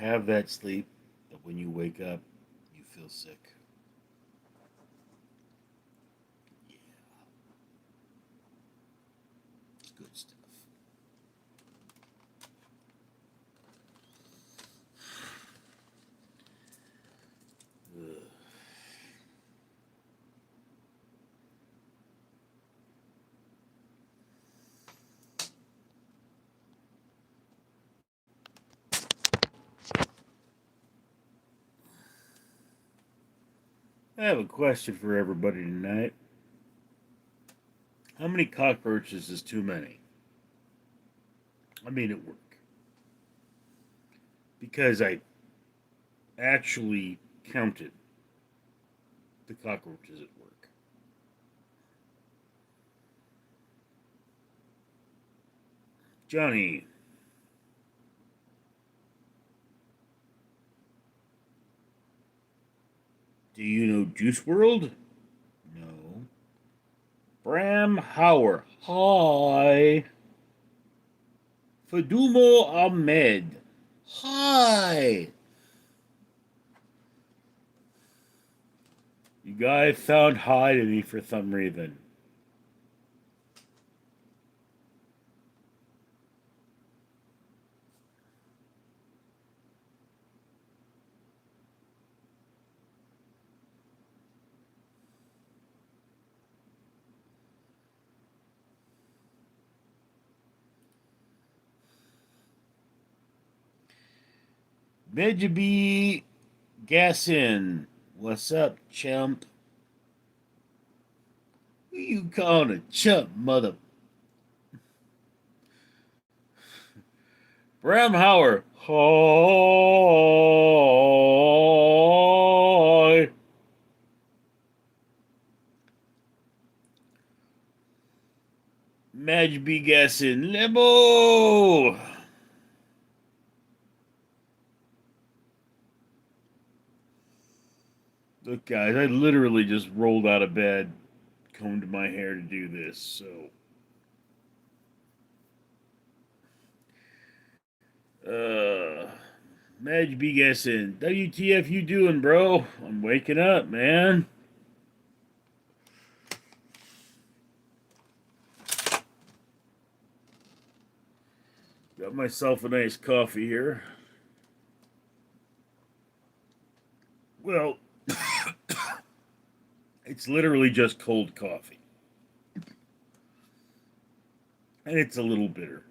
have that sleep that when you wake up, you feel sick? Yeah, it's good stuff. Ugh. I have a question for everybody tonight. How many cockroaches is too many? I mean, at work. Because I actually counted the cockroaches at work. Johnny, do you know Juice World? No. Bram Hauer. Hi. Fadumo Ahmed. Hi. You guys sound hi to me for some reason. Mejibi Gassin. What's up, chump? Who you calling a chump, mother? Bram Hauer. Hi. Mejibi Gassin. Lebo. Look, guys, I literally just rolled out of bed, combed my hair to do this, so. Uh, Madge be guessing. WTF you doing, bro? I'm waking up, man. Got myself a nice coffee here. Well, it's literally just cold coffee. And it's a little bitter.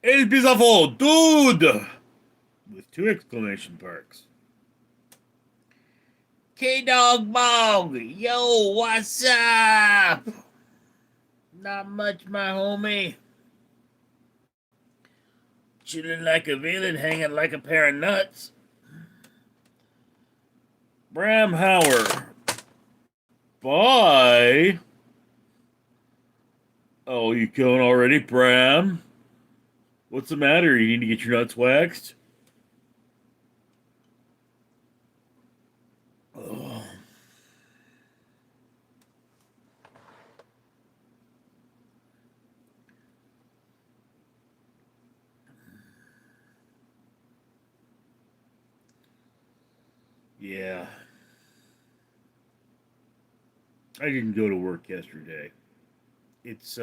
El beautiful dude! With two exclamation marks. K-Dog Bog! Yo, what's up? Not much, my homie. Chilling like a villain, hanging like a pair of nuts. Bram Hauer. Bye. Oh, you going already, Bram? What's the matter? You need to get your nuts waxed? Oh. Yeah. I didn't go to work yesterday. It's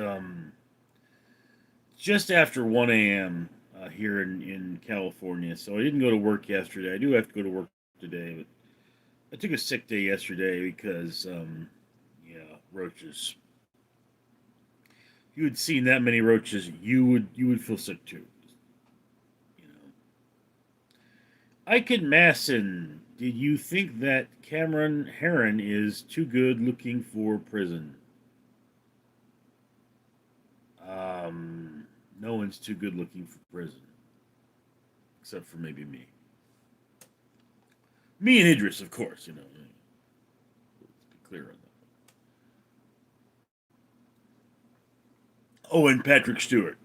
just after 1 a.m. Here in California, so I didn't go to work yesterday. I do have to go to work today, but I took a sick day yesterday because yeah, roaches. If you had seen that many roaches, you would feel sick too. You know. Ike Masson, did you think that Cameron Herron is too good looking for prison? No one's too good looking for prison, except for maybe me. Me and Idris, of course. You know, let's be clear on that. Oh, and Patrick Stewart.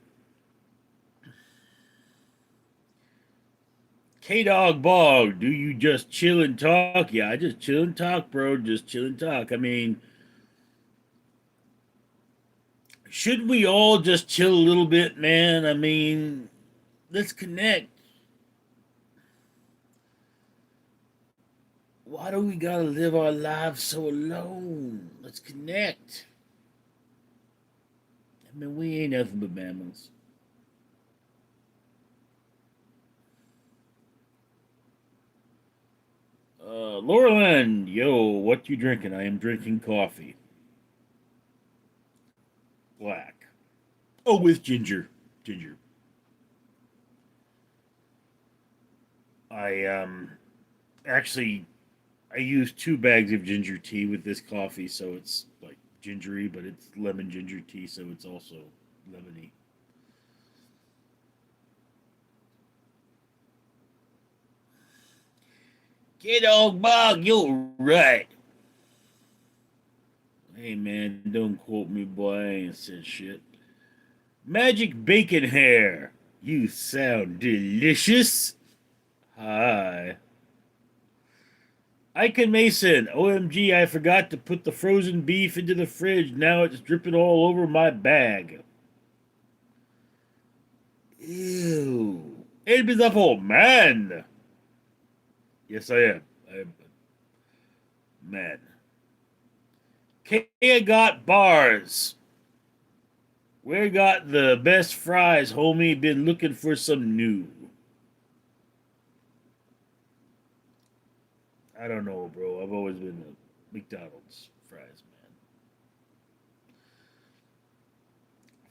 K Dog Bog, do you just chill and talk? Yeah, I just chill and talk, bro. Just chill and talk. I mean, should we all just chill a little bit, man? I mean, let's connect. Why do we gotta live our lives so alone? Let's connect. I mean, we ain't nothing but mammals. Laurelyn, yo, what you drinking? I am drinking coffee. Black. Oh, with ginger. Ginger. I actually I use 2 bags of ginger tea with this coffee, so it's like gingery, but it's lemon ginger tea, so it's also lemony. Get old bug, you're right. Hey man, don't quote me, boy. I ain't said shit. Magic bacon hair. You sound delicious. Hi. Ike Mason. OMG, I forgot to put the frozen beef into the fridge. Now it's dripping all over my bag. Ew. El Bizarro, man. Yes, I am. I'm man. Kaya got bars. Where got the best fries, homie? Been looking for some new. I don't know, bro. I've always been a McDonald's fries, man.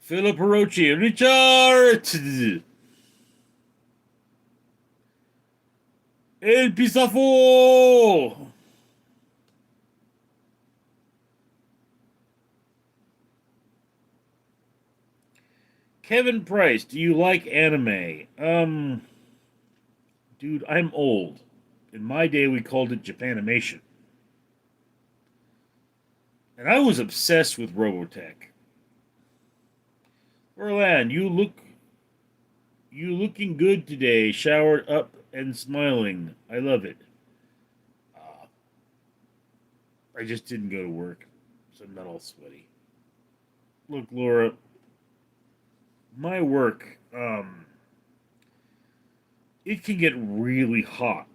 Philip Rocci, Richard! El Pisafo! Kevin Price, do you like anime? Dude, I'm old. In my day, we called it Japanimation. And I was obsessed with Robotech. Orlan, you looking good today, showered up and smiling. I love it. Uh, I just didn't go to work, so I'm not all sweaty. Look, Laura, my work, it can get really hot.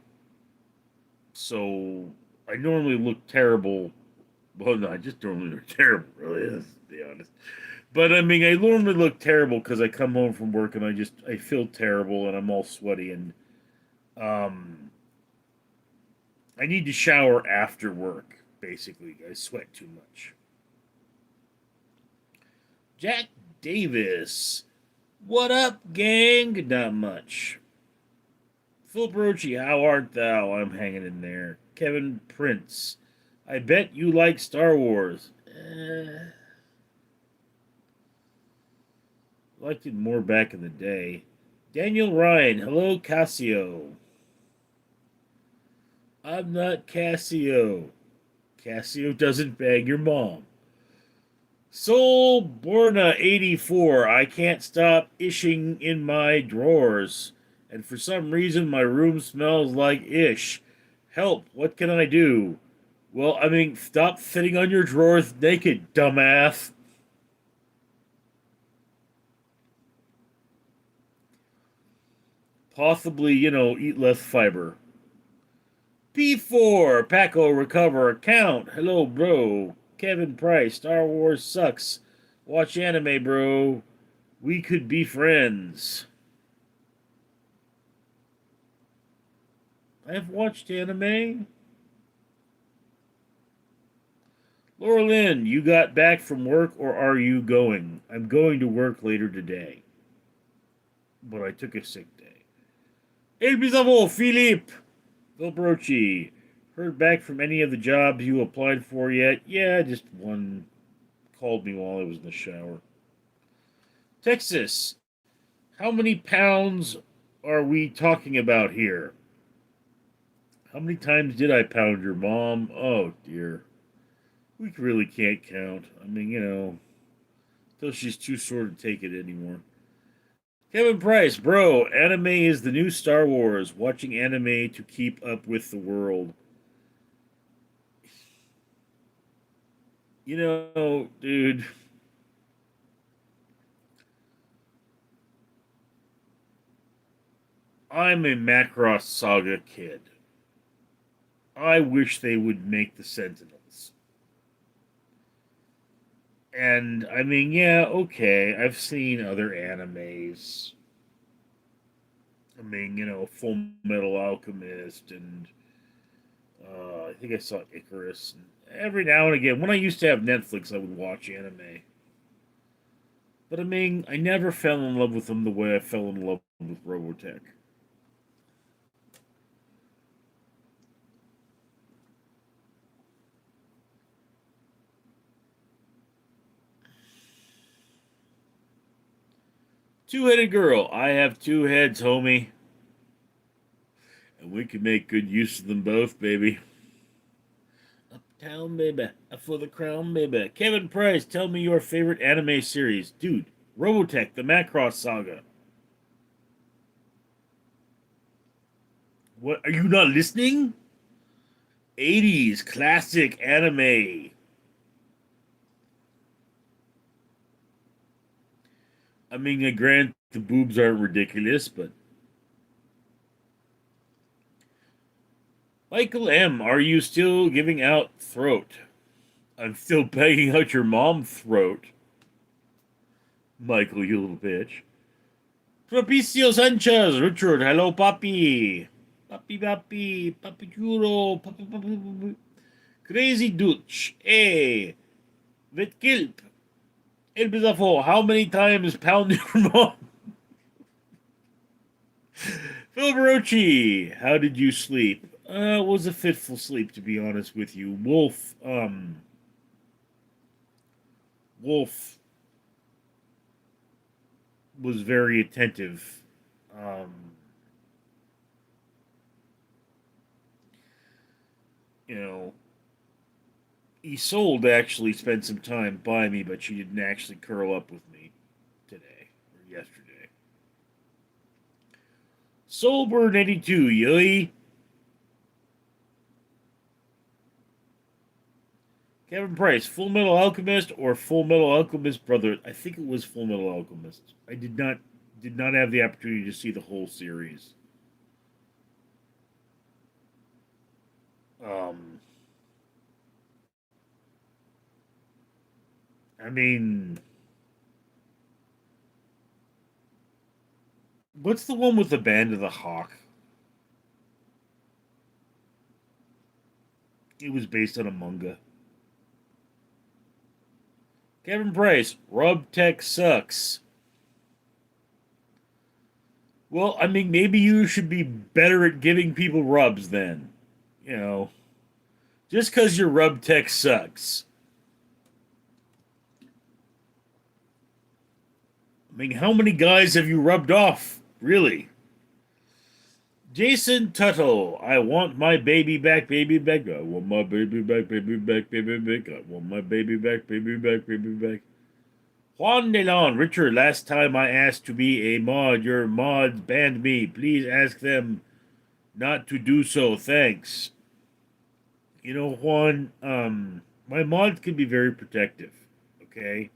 So I normally look terrible. Well, no, I just normally look terrible, really, let's be honest. But I mean, I normally look terrible because I come home from work and I feel terrible and I'm all sweaty and um, I need to shower after work. Basically, I sweat too much. Jack Davis, what up, gang? Not much. Phil Brochi, how art thou? I'm hanging in there. Kevin Prince, I bet you like Star Wars. Liked it more back in the day. Daniel Ryan, hello, Cassio. I'm not Cassio. Cassio doesn't bang your mom. Soul Borna 84. I can't stop ishing in my drawers. And for some reason, my room smells like ish. Help, what can I do? Well, I mean, stop sitting on your drawers naked, dumbass. Possibly, eat less fiber. P4, Paco Recover Account. Hello, bro. Kevin Price, Star Wars sucks. Watch anime, bro. We could be friends. I've watched anime. Laura Lynn, you got back from work or are you going? I'm going to work later today. But I took a sick day. El Bizarro, Philippe. Phil Brochi. Heard back from any of the jobs you applied for yet? Yeah, just one called me while I was in the shower. Texas. How many pounds are we talking about here? How many times did I pound your mom? Oh, dear. We really can't count. I mean, till she's too sore to take it anymore. Kevin Price, bro, anime is the new Star Wars. Watching anime to keep up with the world. Dude, I'm a Macross Saga kid. I wish they would make the Sentinels. And I mean, yeah, okay, I've seen other animes. I mean, Full Metal Alchemist, and I think I saw Icarus. And every now and again, when I used to have Netflix, I would watch anime. But I mean, I never fell in love with them the way I fell in love with Robotech. Two-headed girl. I have two heads, homie. And we can make good use of them both, baby. Uptown, baby. For the crown, baby. Kevin Price, tell me your favorite anime series. Dude, Robotech, the Macross Saga. What? Are you not listening? 80s classic anime. I mean, grant the boobs aren't ridiculous, but. Michael M., are you still giving out throat? I'm still pegging out your mom throat. Michael, you little bitch. Propicio Sanchez, Richard, hello, papi. Papi chulo, papi. Crazy Dutch, hey. Vitkilp, El Bizafo, how many times pound your mom? Phil Barochi, how did you sleep? It was a fitful sleep, to be honest with you. Wolf was very attentive. Um, you know, Isolde actually spent some time by me, but she didn't actually curl up with me today or yesterday. Soulburn 82, yoy. Kevin Price, Full Metal Alchemist or Full Metal Alchemist Brother? I think it was Full Metal Alchemist. I did not have the opportunity to see the whole series. Um, I mean, what's the one with the Band of the Hawk? It was based on a manga. Kevin Price, Rub Tech sucks. Well, I mean, maybe you should be better at giving people rubs then. You know, just because your rub tech sucks. I mean, how many guys have you rubbed off? Really? Jason Tuttle, I want my baby back, baby back. I want my baby back, baby back, baby back. I want my baby back, baby back, baby back. Juan Delon, Richard, last time I asked to be a mod, your mods banned me. Please ask them not to do so. Thanks. Juan, my mods can be very protective, okay?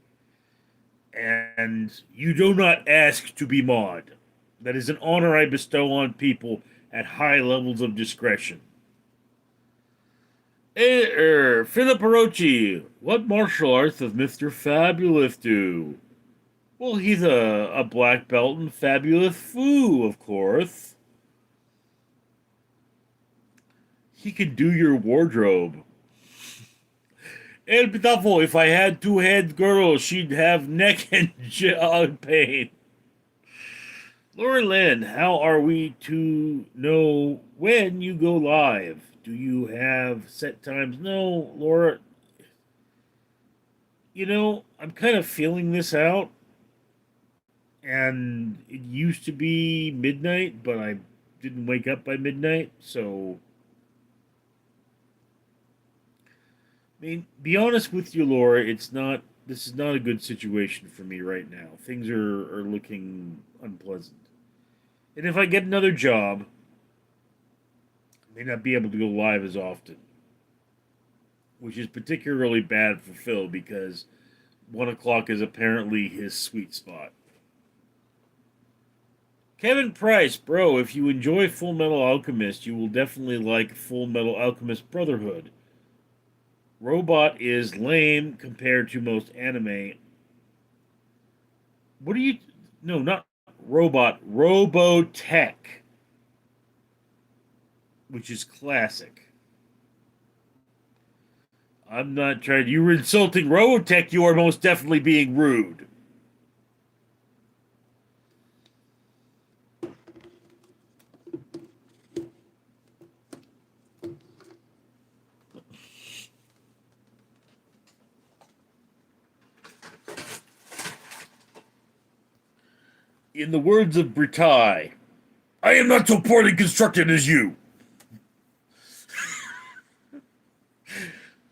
And you do not ask to be mod. That is an honor I bestow on people at high levels of discretion. Philip Orochi, what martial arts does Mr. Fabulous do? Well, he's a black belt in Fabulous Foo, of course. He can do your wardrobe. El Pitafo, if I had two heads, girl, she'd have neck and jaw pain. Laura Lynn, how are we to know when you go live? Do you have set times? No, Laura. I'm kind of feeling this out, and it used to be midnight, but I didn't wake up by midnight, so. I mean, be honest with you, Laura, it's not. This is not a good situation for me right now. Things are looking unpleasant. And if I get another job, I may not be able to go live as often, which is particularly bad for Phil because 1 o'clock is apparently his sweet spot. Kevin Price, bro, if you enjoy Full Metal Alchemist, you will definitely like Full Metal Alchemist Brotherhood. Robot is lame compared to most anime. What are you. No, not Robot. Robotech, which is classic. I'm not trying. You were insulting Robotech. You are most definitely being rude. In the words of Britai, I am not so poorly constructed as you.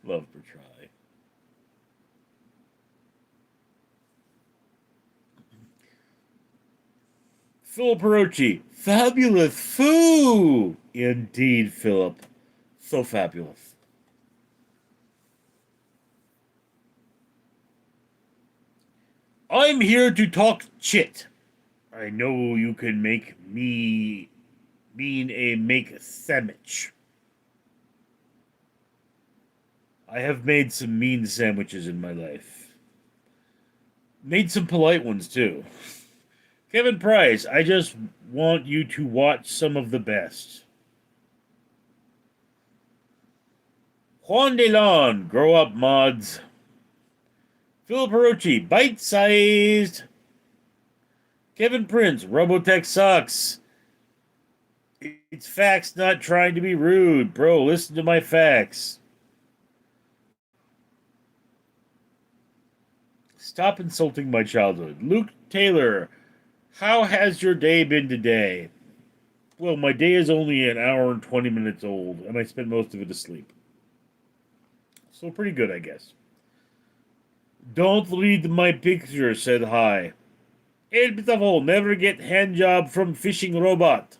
Love Britai. Philip Hirochi, fabulous foo. Indeed, Philip. So fabulous. I'm here to talk shit. I know you can make me mean a make sandwich. I have made some mean sandwiches in my life. Made some polite ones too. Kevin Price, I just want you to watch some of the best. Juan Delon, grow up mods. Philip Hirochi, bite sized. Kevin Prince, Robotech sucks. It's facts, not trying to be rude. Bro, listen to my facts. Stop insulting my childhood. Luke Taylor, how has your day been today? Well, my day is only an hour and 20 minutes old, and I spent most of it asleep. So pretty good, I guess. Don't read my picture, said Hi. El Pitafo, never get hand job from fishing robot.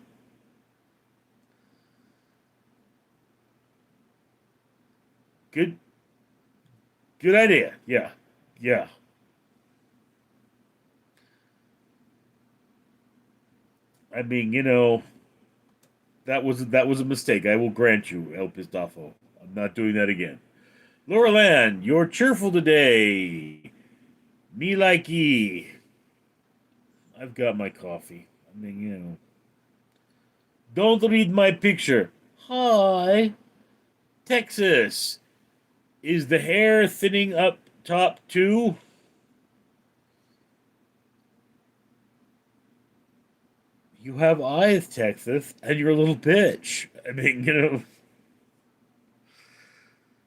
Good good idea. Yeah. Yeah. I mean, that was a mistake. I will grant you, El Pistafo. I'm not doing that again. Laura Land, you're cheerful today. Me like ye. I've got my coffee. I mean, Don't read my picture. Hi. Texas. Is the hair thinning up top too? You have eyes, Texas, and you're a little bitch. I mean,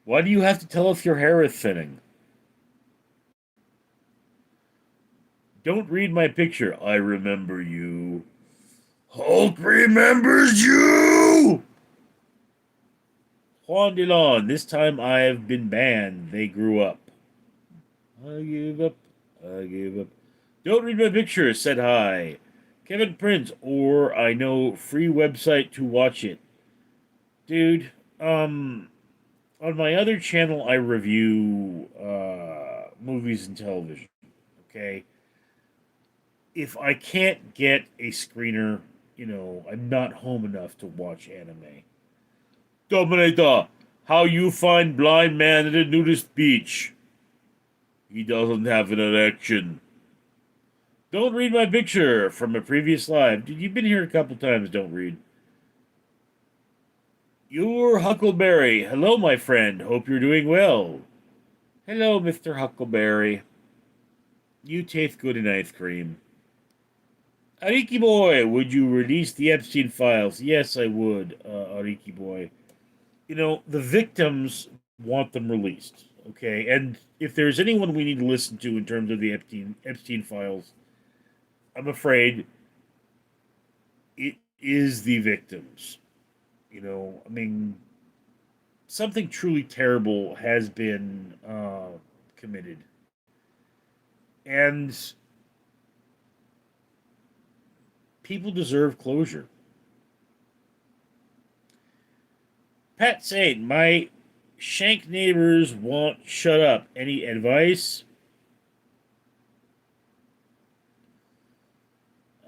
why do you have to tell us your hair is thinning? Don't read my picture. I remember you. Hulk remembers you! Juan Delon, this time I've been banned. They grew up. I give up. I give up. Don't read my picture, said Hi. Kevin Prince, or I know free website to watch it. Dude, on my other channel I review movies and television. Okay? If I can't get a screener, I'm not home enough to watch anime. Dominator, how you find blind man at a nudist beach? He doesn't have an erection. Don't read my picture from a previous live. Dude, you've been here a couple times, don't read. You're Huckleberry. Hello, my friend. Hope you're doing well. Hello, Mr. Huckleberry. You taste good in ice cream. Ariki boy, would you release the Epstein files? Yes, I would, Ariki boy. The victims want them released, okay? And if there's anyone we need to listen to in terms of the Epstein files, I'm afraid it is the victims. I mean, something truly terrible has been committed. And people deserve closure. Pat Saint, my shank neighbors won't shut up. Any advice?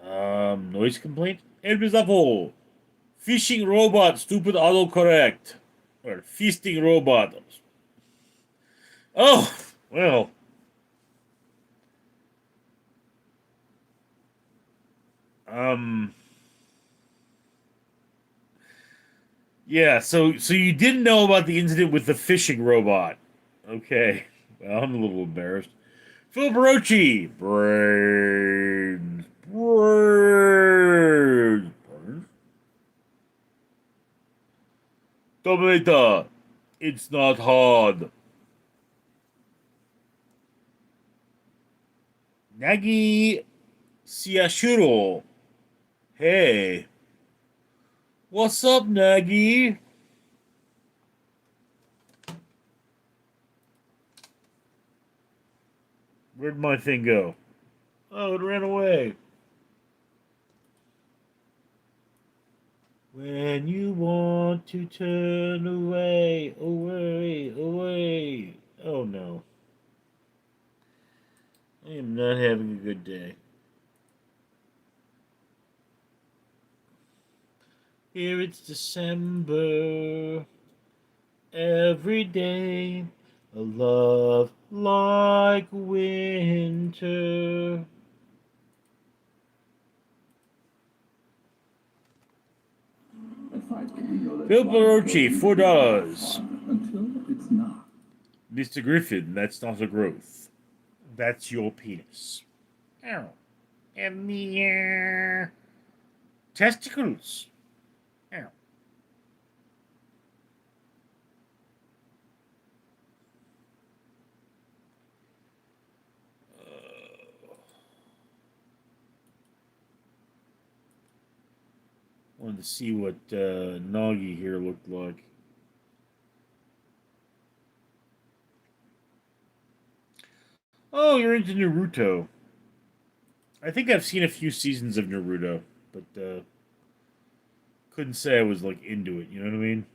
Noise complaint? Elbizafo. Fishing robot, stupid autocorrect. Or feasting robot. Oh, well. Um, yeah, so you didn't know about the incident with the fishing robot. Okay. Well, I'm a little embarrassed. Phil Barocci. Brains. Brains. Dominator. It's not hard. Nagi Siashiro. Hey. What's up, Nagi? Where'd my thing go? Oh, it ran away. When you want to turn away, away, away. Oh no. I am not having a good day. Here it's December. Every day, a love like winter. Bill Barocci, $4. Until it's not. Mr. Griffin, that's not a growth. That's your penis. Oh. And the testicles. Oh. Wanted to see what Nagi here looked like. Oh, you're into Naruto. I think I've seen a few seasons of Naruto, but couldn't say I was like into it. You know what I mean?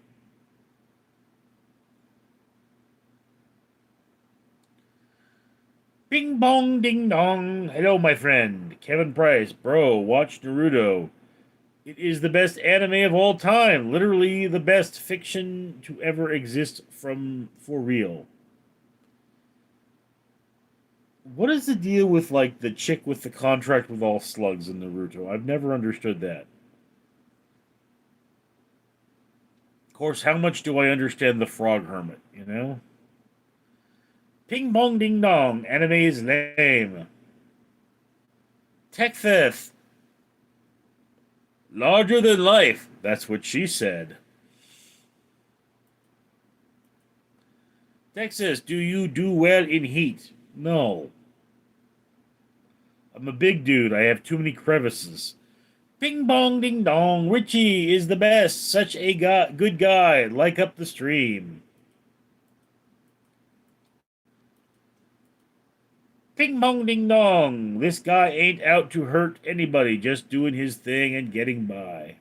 Bing bong ding dong. Hello, my friend. Kevin Price. Bro, watch Naruto. It is the best anime of all time. Literally the best fiction to ever exist for real. What is the deal with like the chick with the contract with all slugs in Naruto? I've never understood that. Of course, how much do I understand the frog hermit, you know? Ping pong ding dong. Anime is lame. Texas. Larger than life. That's what she said. Texas, do you do well in heat? No. I'm a big dude. I have too many crevices. Ping pong ding dong. Richie is the best. Such a good guy. Like up the stream. Ping pong ding dong. This guy ain't out to hurt anybody, just doing his thing and getting by.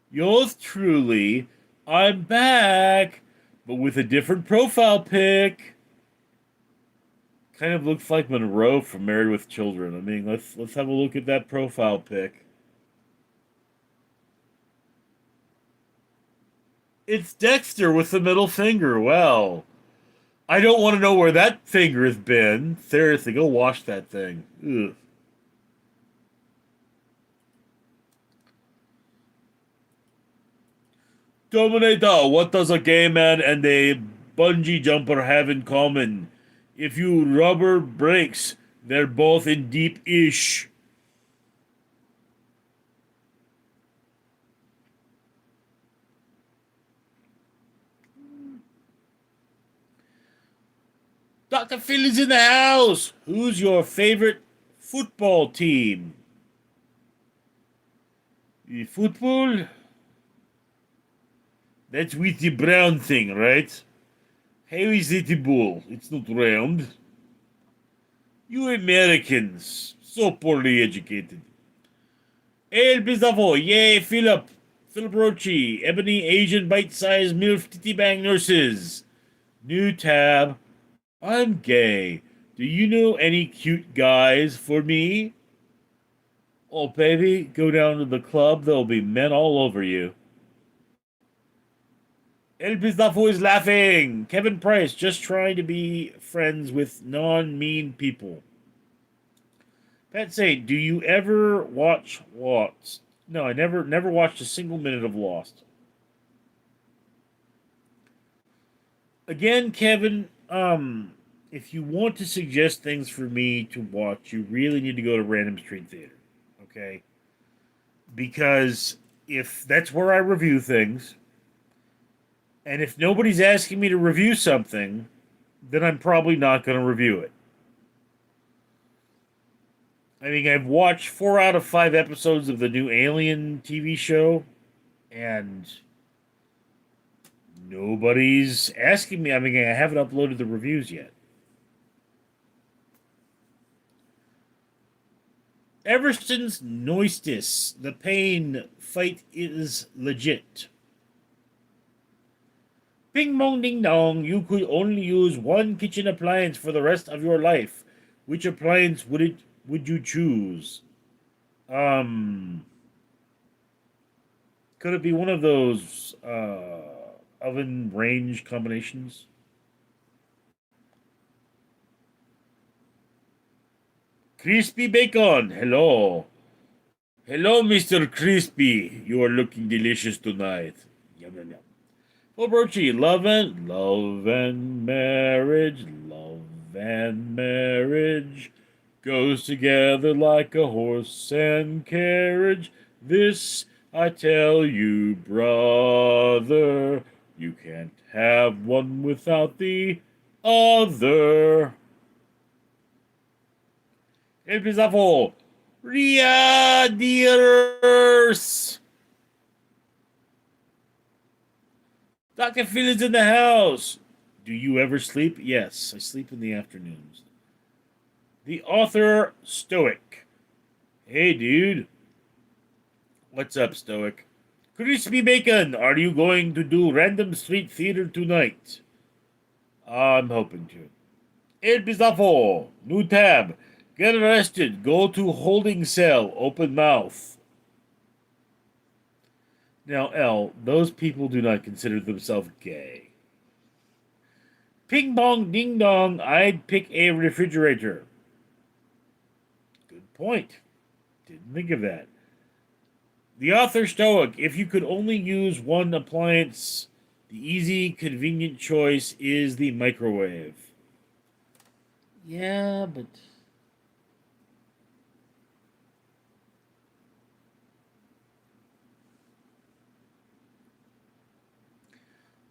Yours truly, I'm back, but with a different profile pic. Kind of looks like Monroe from Married with Children. I mean, let's have a look at that profile pic. It's Dexter with the middle finger. Well, I don't want to know where that finger has been. Seriously, go wash that thing. Ugh. Dominator, what does a gay man and a bungee jumper have in common? If you rubber breaks, they're both in deep-ish. Dr. Phil is in the house. Who's your favorite football team? The football? That's with the brown thing, right? How is it a ball? It's not round. You Americans, so poorly educated. El Bizavo, yay, Philip. Philip Rochi, Ebony Asian bite-sized MILF titty bang nurses. New tab. I'm gay. Do you know any cute guys for me? Oh, baby, go down to the club. There'll be men all over you. El Pistafo is laughing. Kevin Price just trying to be friends with non-mean people. Pat say, do you ever watch Lost? No, I never watched a single minute of Lost. Again, Kevin, if you want to suggest things for me to watch, you really need to go to Random Street Theater. Okay? Because if that's where I review things, and if nobody's asking me to review something, then I'm probably not going to review it. I mean, I've watched 4 out of 5 episodes of the new Alien TV show, and nobody's asking me. I mean, I haven't uploaded the reviews yet. Everston's Noistis. The pain fight is legit. Ping pong ding dong. You could only use one kitchen appliance for the rest of your life. Which appliance would you choose? Um, could it be one of those oven range combinations? Crispy bacon. Hello. Hello, Mr. Crispy. You are looking delicious tonight. Yum yum yum. Well, Brochi, love and marriage goes together like a horse and carriage. This I tell you, brother, you can't have one without the other. Empezamos. Ria dears. Dr. Phil is in the house. Do you ever sleep? Yes, I sleep in the afternoons. The author, Stoic. Hey, dude. What's up, Stoic? Crispy Bacon, are you going to do Random Street Theater tonight? I'm hoping to. El Pistafo, new tab. Get arrested. Go to holding cell. Open mouth. Now, L, those people do not consider themselves gay. Ping pong ding dong, I'd pick a refrigerator. Good point. Didn't think of that. The author Stoic, if you could only use one appliance, the easy, convenient choice is the microwave. Yeah, but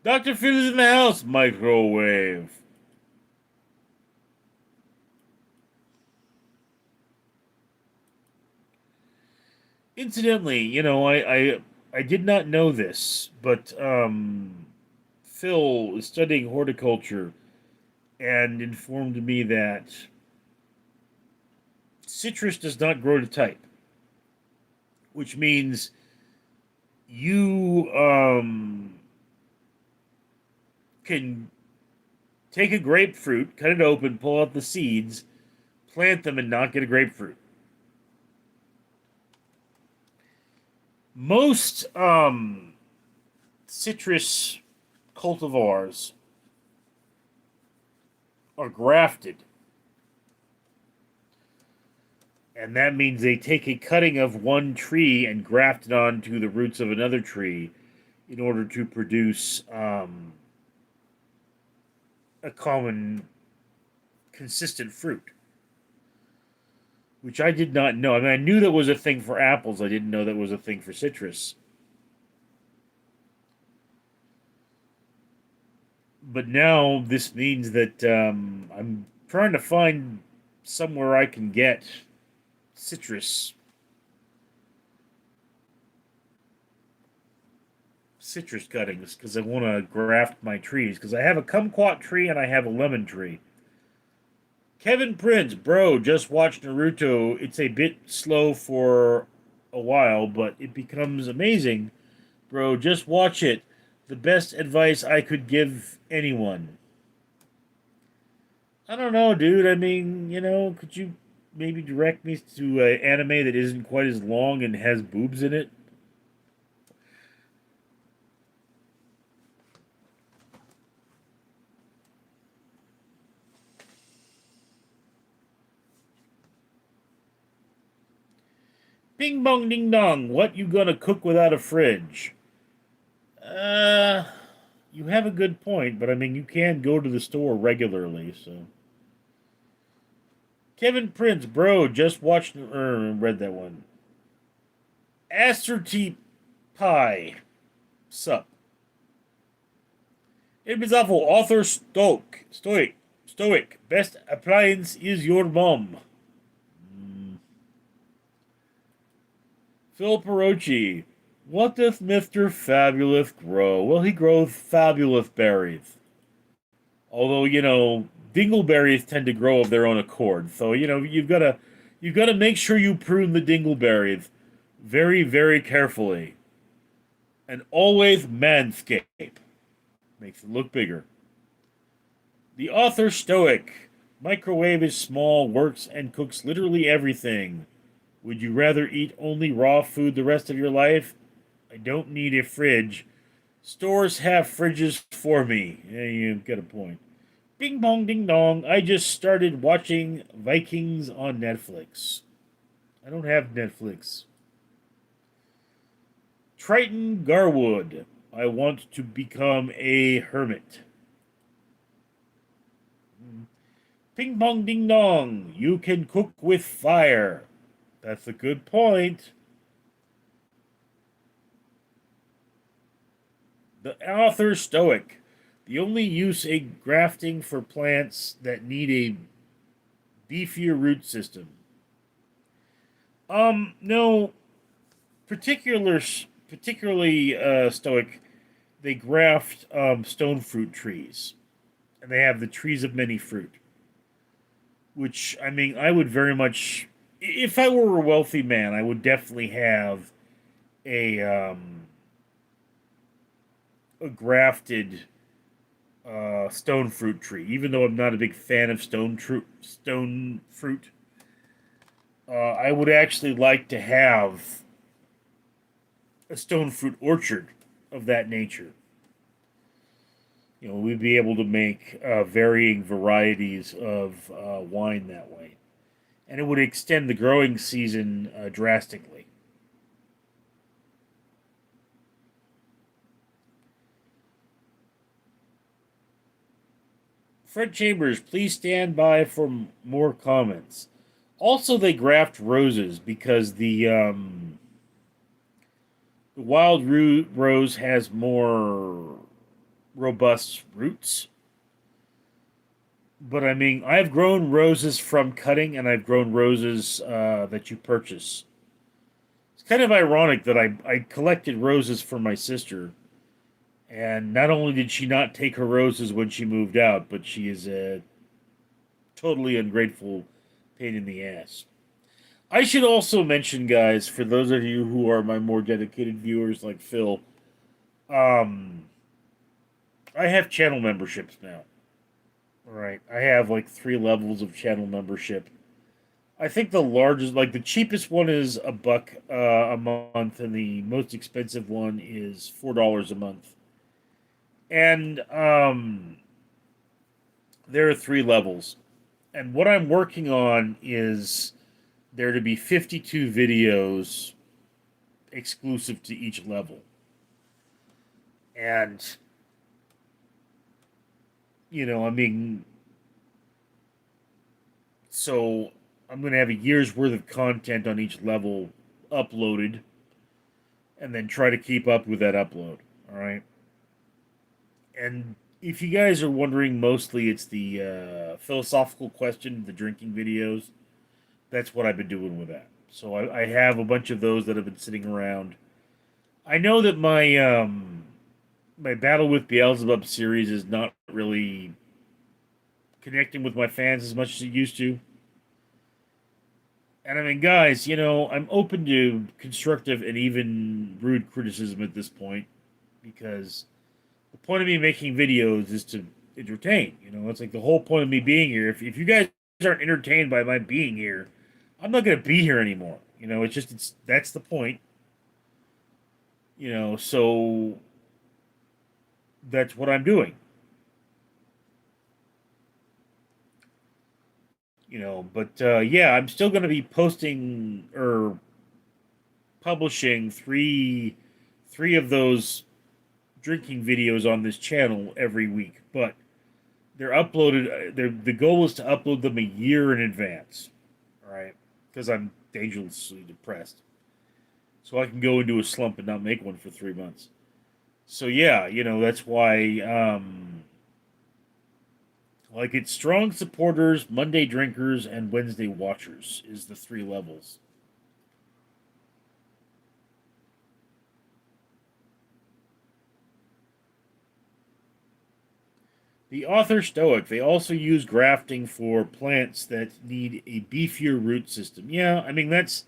Dr. Phil is in the house. Microwave. Incidentally, I did not know this, but Phil is studying horticulture and informed me that citrus does not grow to type, which means you can take a grapefruit, cut it open, pull out the seeds, plant them, and not get a grapefruit. Most citrus cultivars are grafted. And that means they take a cutting of one tree and graft it onto the roots of another tree in order to produce a common, consistent fruit. Which I did not know. I mean, I knew that was a thing for apples. I didn't know that was a thing for citrus. But now this means that I'm trying to find somewhere I can get citrus cuttings because I want to graft my trees because I have a kumquat tree and I have a lemon tree. Kevin Prince, bro, just watched Naruto. It's a bit slow for a while, but it becomes amazing. Bro, just watch it. The best advice I could give anyone. I don't know, dude. I mean, could you maybe direct me to an anime that isn't quite as long and has boobs in it? Bing bong ding dong. What you gonna cook without a fridge? Uh, you have a good point, but I mean, you can go to the store regularly, so. Kevin Prince, bro, just watched read that one. Aster Pie, sup? It is awful. Author Stoic. Best appliance is your mom. Mm. Phil Perochi. What doth Mr. Fabulous grow? Well, he grows fabulous berries. Although, dingleberries tend to grow of their own accord. So, you've gotta make sure you prune the dingleberries very, very carefully. And always manscape. Makes it look bigger. The author Stoic. Microwave is small, works and cooks literally everything. Would you rather eat only raw food the rest of your life? I don't need a fridge. Stores have fridges for me. Yeah, you've got a point. Bing bong ding dong. I just started watching Vikings on Netflix. I don't have Netflix. Triton Garwood. I want to become a hermit. Ping pong ding dong. You can cook with fire. That's a good point. The author Stoic. The only use a grafting for plants that need a beefier root system. No, particularly Stoic. They graft stone fruit trees, and they have the trees of many fruit. Which I mean, I would very much, if I were a wealthy man, I would definitely have a a grafted stone fruit tree. Even though I'm not a big fan of stone fruit, I would actually like to have a stone fruit orchard of that nature. We'd be able to make varying varieties of wine that way, and it would extend the growing season drastically. Fred Chambers, please stand by for more comments. Also, they graft roses because the wild rose has more robust roots. But I mean, I've grown roses from cutting, and I've grown roses that you purchase. It's kind of ironic that I collected roses for my sister, and not only did she not take her roses when she moved out, but she is a totally ungrateful pain in the ass. I should also mention, guys, for those of you who are my more dedicated viewers like Phil, um, I have channel memberships now. All right, I have like 3 levels of channel membership. I think the largest, like the cheapest one is $1 a month, and the most expensive one is $4 a month. And there are 3 levels. And what I'm working on is there to be 52 videos exclusive to each level. And, I mean, so I'm going to have a year's worth of content on each level uploaded and then try to keep up with that upload. All right. And if you guys are wondering, mostly it's the philosophical question, the drinking videos. That's what I've been doing with that. So I have a bunch of those that have been sitting around. I know that my Battle with Beelzebub series is not really connecting with my fans as much as it used to. And I mean, guys, I'm open to constructive and even rude criticism at this point because the point of me making videos is to entertain. It's like the whole point of me being here. If you guys aren't entertained by my being here, I'm not going to be here anymore. It's that's the point. So that's what I'm doing. But yeah, I'm still going to be posting or publishing three of those drinking videos on this channel every week, but they're uploaded. The goal is to upload them a year in advance, all right? Because I'm dangerously depressed, so I can go into a slump and not make one for 3 months. So yeah, that's why. Like it's strong supporters, Monday drinkers, and Wednesday watchers is the three levels. The author stoic. They also use grafting for plants that need a beefier root system. Yeah, I mean that's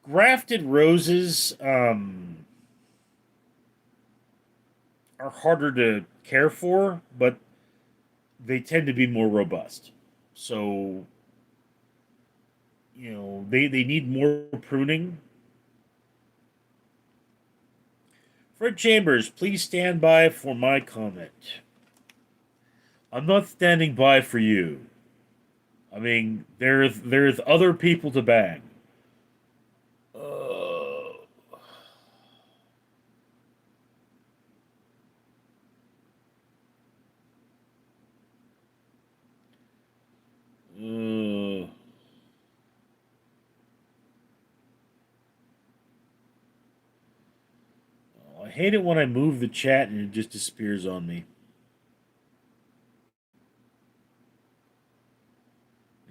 grafted roses are harder to care for, but they tend to be more robust. So they need more pruning. Fred Chambers, please stand by for my comment. I'm not standing by for you. I mean, there's other people to bang. Uh, I hate it when I move the chat and it just disappears on me.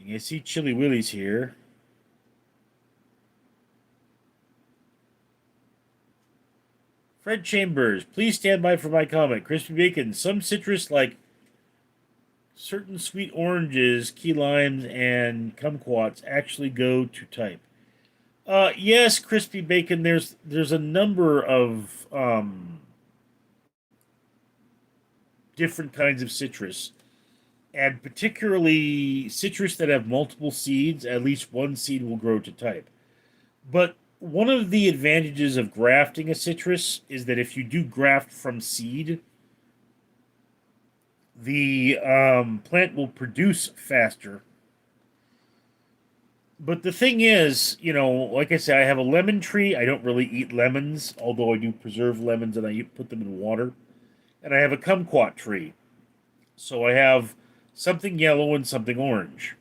I see Chili Willy's here. Fred Chambers, please stand by for my comment. Crispy bacon. Some citrus like certain sweet oranges, key limes, and kumquats actually go to type. Yes, crispy bacon. There's a number of different kinds of citrus, and particularly citrus that have multiple seeds. At least one seed will grow to type. But one of the advantages of grafting a citrus is that if you do graft from seed, the plant will produce faster. But the thing is, like I said, I have a lemon tree. I don't really eat lemons, although I do preserve lemons and I put them in water. And I have a kumquat tree. So I have something yellow and something orange.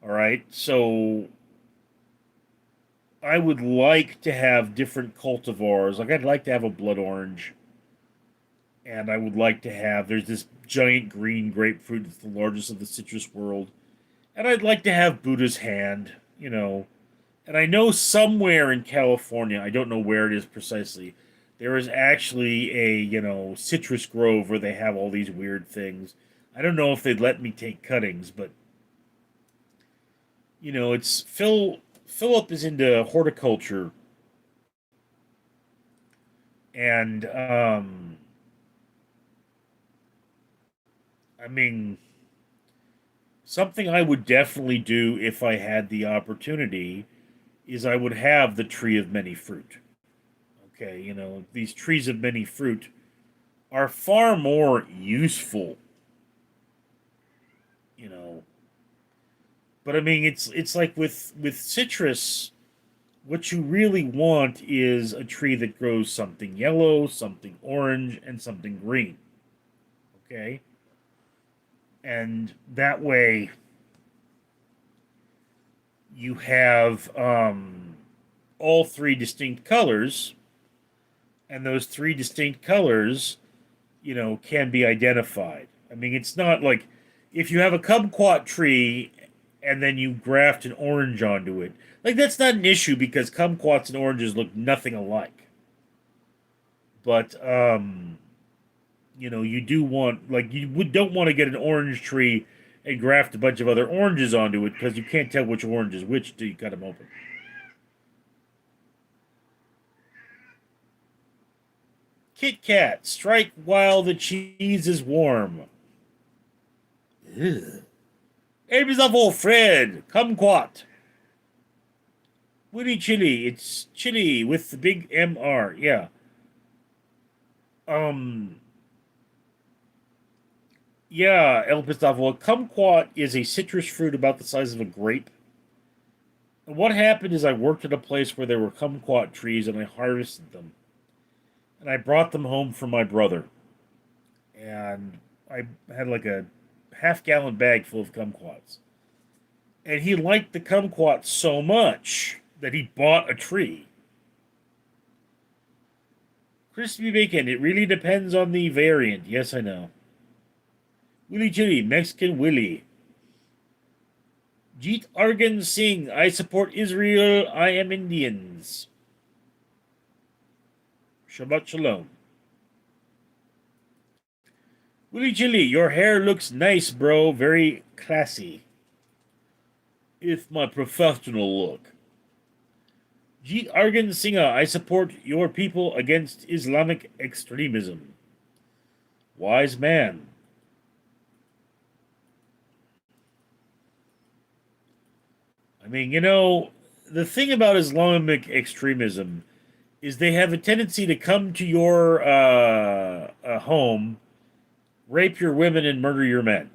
All right. So I would like to have different cultivars. Like I'd like to have a blood orange. And I would like to have, there's this giant green grapefruit. It's the largest of the citrus world. And I'd like to have Buddha's hand. And I know somewhere in California, I don't know where it is precisely, there is actually a citrus grove where they have all these weird things. I don't know if they'd let me take cuttings, but it's Philip is into horticulture, and I mean, something I would definitely do if I had the opportunity is I would have the tree of many fruit. Okay, these trees of many fruit are far more useful, you know. But I mean, it's like with citrus, what you really want is a tree that grows something yellow, something orange, and something green. Okay? And that way you have all three distinct colors, and those three distinct colors, can be identified. I mean, it's not like if you have a kumquat tree and then you graft an orange onto it, like that's not an issue because kumquats and oranges look nothing alike. But you do want don't want to get an orange tree and graft a bunch of other oranges onto it because you can't tell which orange is which till you cut them open. Kit Kat, strike while the cheese is warm. Ugh. Aim is up, old Fred. Kumquat. Willy Chili. It's chili with the big MR. Yeah. Um. Yeah, El Pistafo. A kumquat is a citrus fruit about the size of a grape. And what happened is I worked at a place where there were kumquat trees, and I harvested them, and I brought them home for my brother. And I had like a half-gallon bag full of kumquats. And he liked the kumquat so much that he bought a tree. Crispy bacon, it really depends on the variant. Yes, I know. Willy Chili, Mexican Willy. Jeet Argan Singh, I support Israel, I am Indians. Shabbat Shalom. Willy Chili, your hair looks nice, bro. Very classy. It's my professional look. Jeet Argan Singh, I support your people against Islamic extremism. Wise man. I mean, the thing about Islamic extremism is they have a tendency to come to your home, rape your women, and murder your men.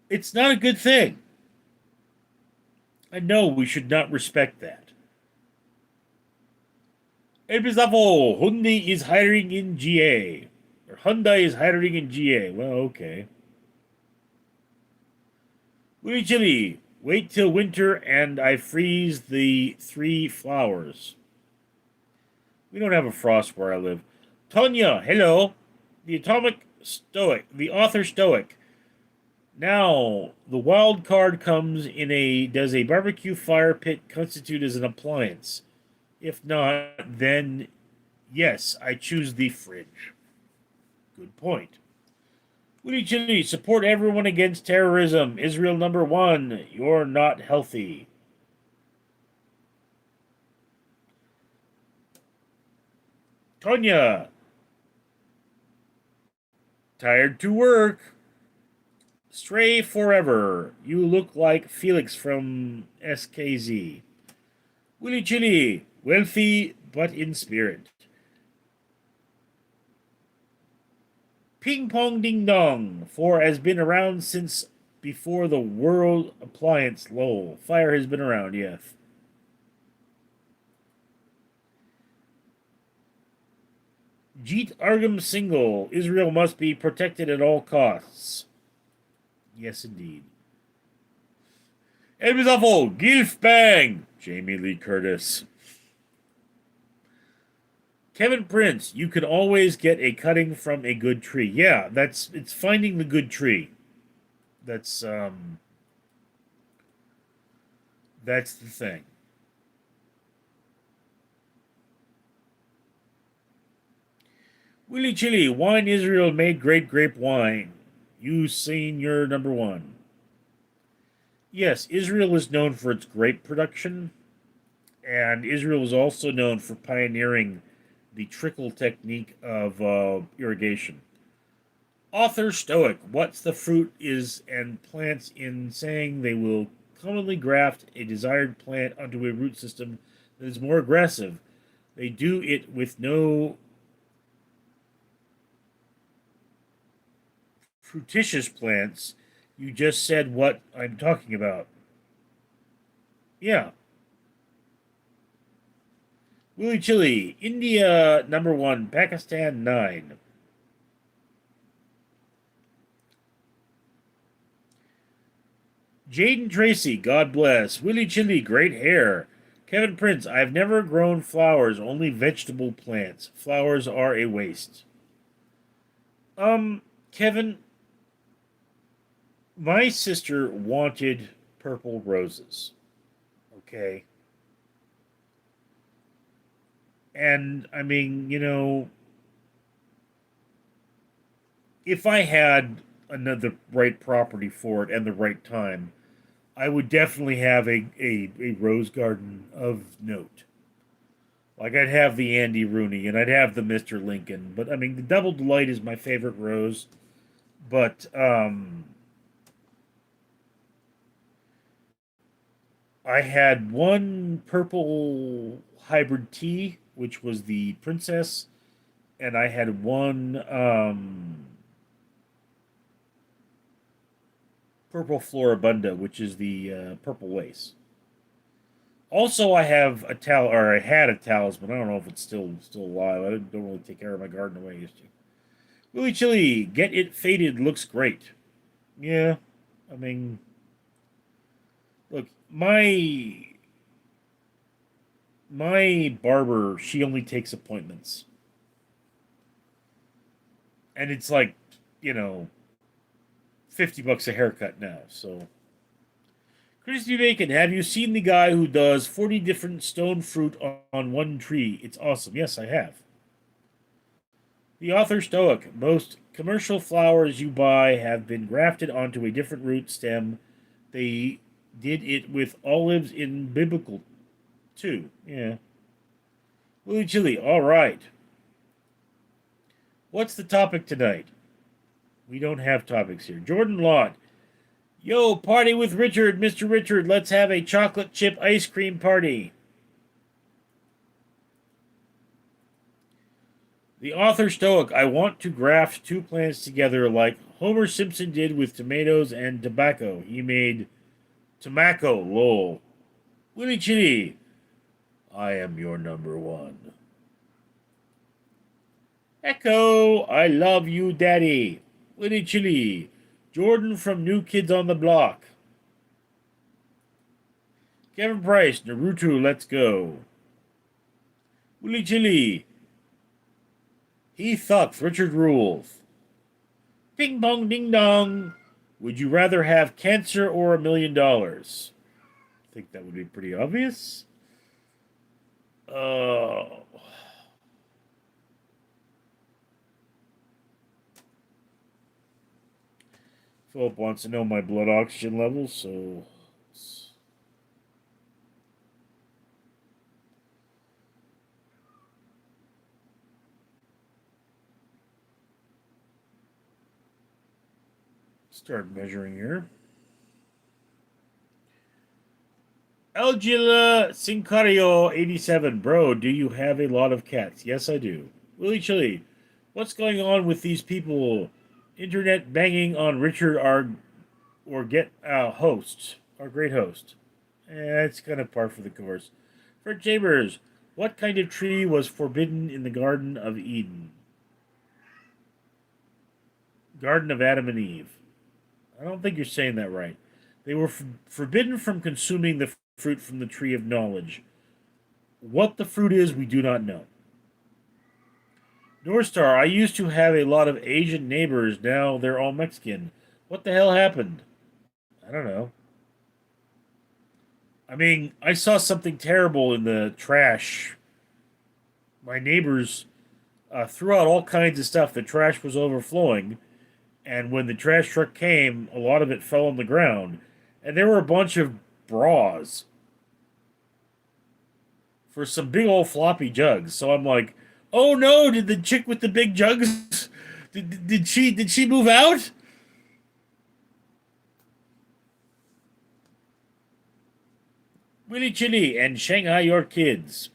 It's not a good thing. I know we should not respect that. Episafo, Hyundai is hiring in GA. Or Hyundai is hiring in GA. Well, okay. Willy Chili, wait till winter and I freeze the three flowers. We don't have a frost where I live. Tonya, hello. The atomic stoic, the author stoic. Now, the wild card comes in a does a barbecue fire pit constitute as an appliance? If not, then yes, I choose the fridge. Good point. Woody Chili, support everyone against terrorism. Israel number one, you're not healthy. Tonya, tired to work. Stray forever. You look like Felix from SKZ. Willy Chili, wealthy but in spirit. Ping Pong Ding Dong, for has been around since before the world appliance. Lol. Fire has been around, yes. Jeet Argam single. Israel must be protected at all costs. Yes, indeed. It was awful. Gilf bang. Jamie Lee Curtis. Kevin Prince, you can always get a cutting from a good tree. Yeah, it's finding the good tree. That's that's the thing. Willy Chili, Wine Israel made great grape wine. You seen your number one. Yes, Israel is known for its grape production, and Israel is also known for pioneering the trickle technique of irrigation. Author Stoic, what's the fruit is and plants in saying they will commonly graft a desired plant onto a root system that is more aggressive. They do it with no fruititious plants. You just said what I'm talking about. Yeah. Willy Chili, India number one, Pakistan nine. Jaden Tracy, God bless. Willy Chili, great hair. Kevin Prince, I've never grown flowers, only vegetable plants. Flowers are a waste. Kevin, my sister wanted purple roses. Okay. And I mean, if I had another right property for it and the right time, I would definitely have a rose garden of note. Like I'd have the Andy Rooney and I'd have the Mr. Lincoln, but I mean the Double Delight is my favorite rose. But I had one purple hybrid tea, which was the princess, and I had one purple floribunda, which is the purple lace. Also, I have a or I had a talisman. I don't know if it's still alive. I don't really take care of my garden the way I used to. Willy Chili, get it faded looks great. Yeah, I mean, look, my barber, she only takes appointments, and it's like, you know, $50 a haircut now. So, Crispy Bacon, have you seen the guy who does 40 different stone fruit on one tree? It's awesome. Yes, I have. The author Stoic, most commercial flowers you buy have been grafted onto a different root stem. They did it with olives in biblical too. Yeah. Willy Chili, all right. What's the topic tonight? We don't have topics here. Jordan Lott, yo, party with Richard, Mr. Richard. Let's have a chocolate chip ice cream party. The author Stoic, I want to graft two plants together like Homer Simpson did with tomatoes and tobacco. He made tobacco, lol. Willy Chili, I am your number one. Echo, I love you, daddy. Willy Chili, Jordan from New Kids on the Block. Kevin Price, Naruto, let's go. Willy Chili, he thucks, Richard rules. Ping pong ding dong. Would you rather have cancer or $1,000,000? I think that would be pretty obvious. Philip wants to know my blood oxygen levels, so let's start measuring here. Algila Sincario 87. Bro, do you have a lot of cats? Yes, I do. Willy Chili, what's going on with these people? Internet banging on Richard, or get host, our great host. It's kind of par for the course. Fred Chambers, what kind of tree was forbidden in the Garden of Eden? Garden of Adam and Eve. I don't think you're saying that right. They were forbidden from consuming the fruit from the tree of knowledge. What the fruit is, we do not know. North Star, I used to have a lot of Asian neighbors. Now they're all Mexican. What the hell happened? I don't know. I mean, I saw something terrible in the trash. My neighbors threw out all kinds of stuff. The trash was overflowing. And when the trash truck came, a lot of it fell on the ground. And there were a bunch of bras for some big old floppy jugs. So I'm like, oh no, did the chick with the big jugs did she move out? Willy Chili and Shanghai your kids.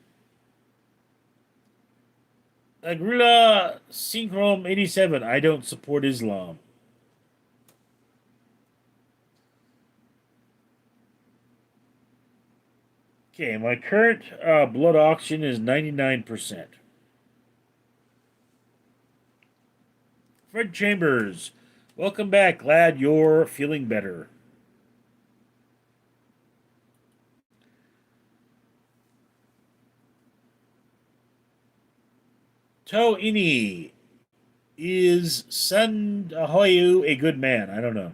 Agrila Synchrome 87. I don't support Islam. Okay, my current blood oxygen is 99%. Fred Chambers, welcome back. Glad you're feeling better. To Ini, is Sandahoyu a good man? I don't know.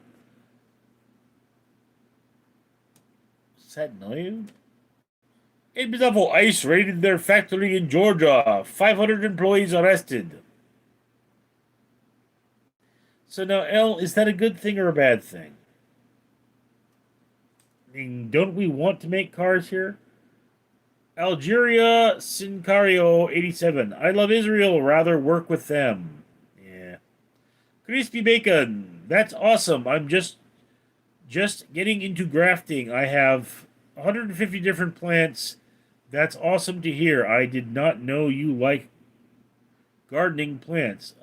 Sandahoyu? Invisibile ICE raided their factory in Georgia. 500 employees arrested. So now, L, is that a good thing or a bad thing? I mean, don't we want to make cars here? Algeria Sincario 87. I love Israel. Rather work with them. Yeah. Crispy Bacon. That's awesome. I'm just getting into grafting. I have 150 different plants. That's awesome to hear. I did not know you like gardening plants.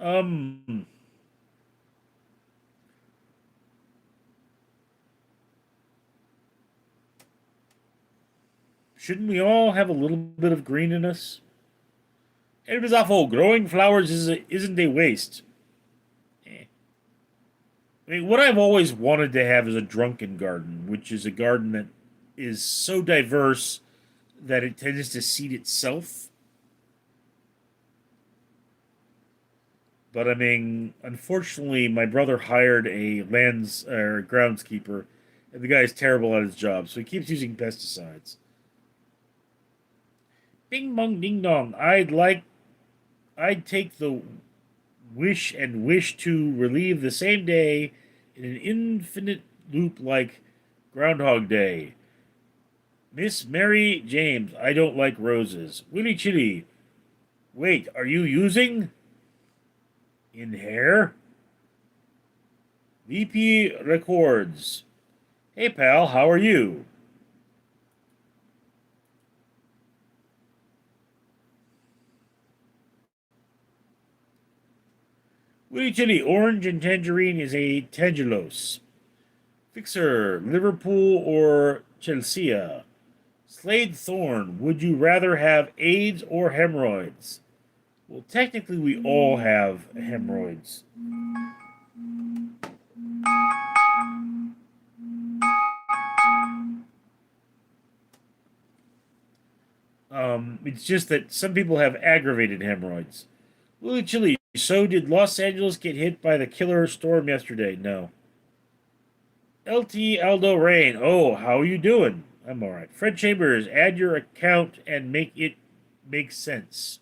Shouldn't we all have a little bit of green in us? It is awful. Growing flowers isn't a waste. Eh. I mean, what I've always wanted to have is a drunken garden, which is a garden that is so diverse that it tends to seed itself. But I mean, unfortunately, my brother hired a lands or groundskeeper, and the guy's terrible at his job, so he keeps using pesticides. Bing bong ding dong. I'd take the wish and wish to relieve the same day in an infinite loop like Groundhog Day. Miss Mary James, I don't like roses. Willy Chitty, wait, are you using in hair? VP Records. Hey pal, how are you? Willy Chitty, orange and tangerine is a tangelos. Fixer, Liverpool or Chelsea? Slade Thorn, would you rather have AIDS or hemorrhoids? Well, technically, we all have hemorrhoids. It's just that some people have aggravated hemorrhoids. Willy Chili, so did Los Angeles get hit by the killer storm yesterday? No. LT Aldo Rain, oh, how are you doing? I'm alright. Fred Chambers, add your account and make it make sense.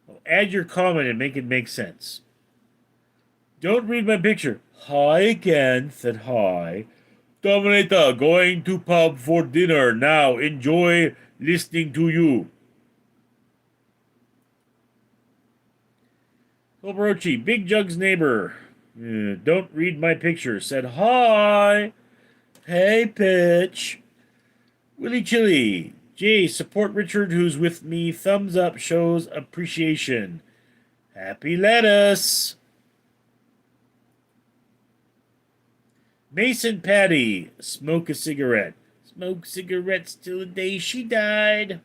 Oh, add your comment and make it make sense. Don't read my picture. Hi again, said hi. Dominator, going to pub for dinner. Now, enjoy listening to you. Colbrochi, Big Jug's neighbor. Don't read my picture. Said hi. Hey, pitch. Willy Chili. Jay, support Richard, who's with me. Thumbs up shows appreciation. Happy lettuce. Mason Patty, smoke a cigarette. Smoke cigarettes till the day she died.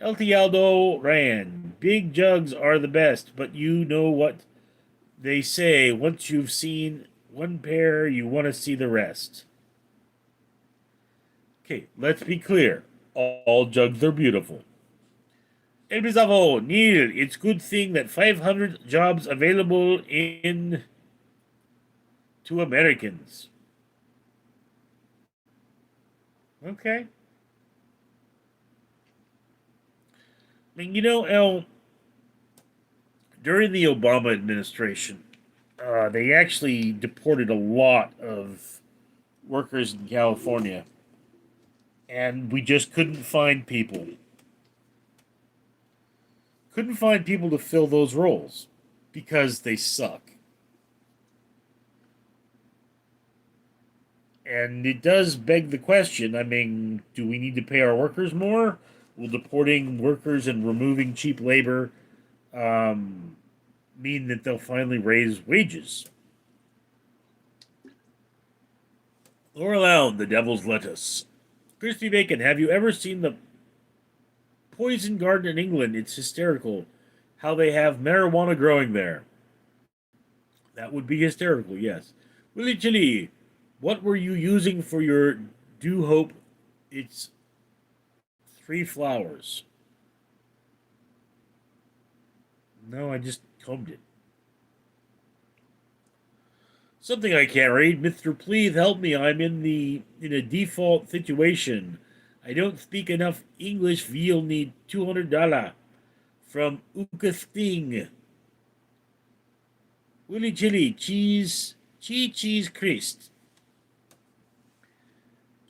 LT Aldo ran. Big jugs are the best, but you know what they say. Once you've seen one pair, you want to see the rest. Okay, let's be clear. All jugs are beautiful. El Bizavo, Neil, it's good thing that 500 jobs available in to Americans. Okay. I mean, El, during the Obama administration, they actually deported a lot of workers in California, and we just couldn't find people. Couldn't find people to fill those roles because they suck. And it does beg the question. I mean, do we need to pay our workers more? Will deporting workers and removing cheap labor mean that they'll finally raise wages? Laurel Allen, the devil's lettuce. Crispy Bacon, have you ever seen the poison garden in England? It's hysterical how they have marijuana growing there. That would be hysterical, yes. Willy Chili, what were you using for your Do Hope? It's 3 flowers. No, I just combed it. Something I can't read. Mister, please help me. I'm in a default situation. I don't speak enough English. We'll need $200 from Uka Sting. Willy Chili, cheese Christ.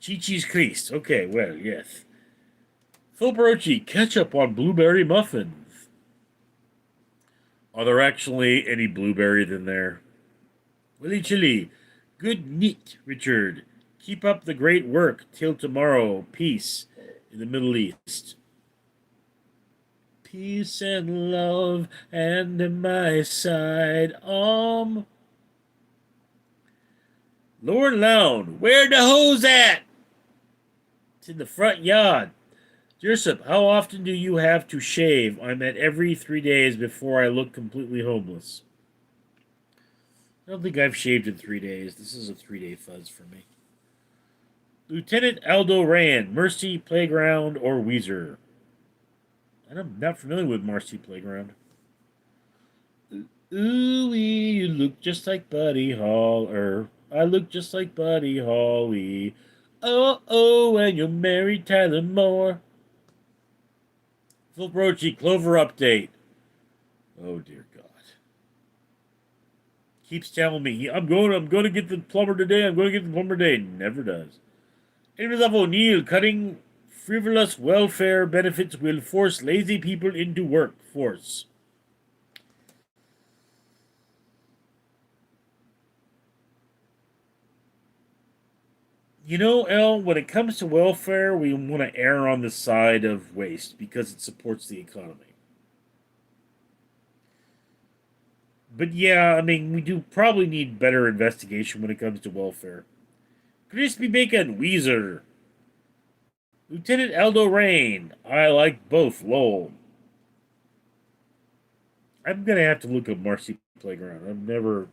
Cheese Christ. Okay, well, yes. Phil Barochi, ketchup on blueberry muffins. Are there actually any blueberries in there? Willy Chili, good meat, Richard. Keep up the great work. Till tomorrow. Peace in the Middle East. Peace and love and my side. Lord Loud, where the hose at? It's in the front yard. Jessup, how often do you have to shave? I'm at every 3 days before I look completely homeless. I don't think I've shaved in 3 days. This is a 3 day fuzz for me. Lieutenant Aldo Rand, Mercy Playground or Weezer? I'm not familiar with Marcy Playground. Ooh, you look just like Buddy Haller. I look just like Buddy Holly. Oh, oh, and you're married Tyler Moore. Phil Brochi, Clover update. Oh dear God. Keeps telling me I'm going to get the plumber today. I'm going to get the plumber today. Never does. Anyways, of O'Neill, cutting frivolous welfare benefits will force lazy people into workforce. You know, El, when it comes to welfare, we want to err on the side of waste because it supports the economy. But yeah, I mean, we do probably need better investigation when it comes to welfare. Crispy Bacon, Weezer. Lieutenant Aldo Rain. I like both, lol. I'm gonna have to look up Marcy Playground. I've never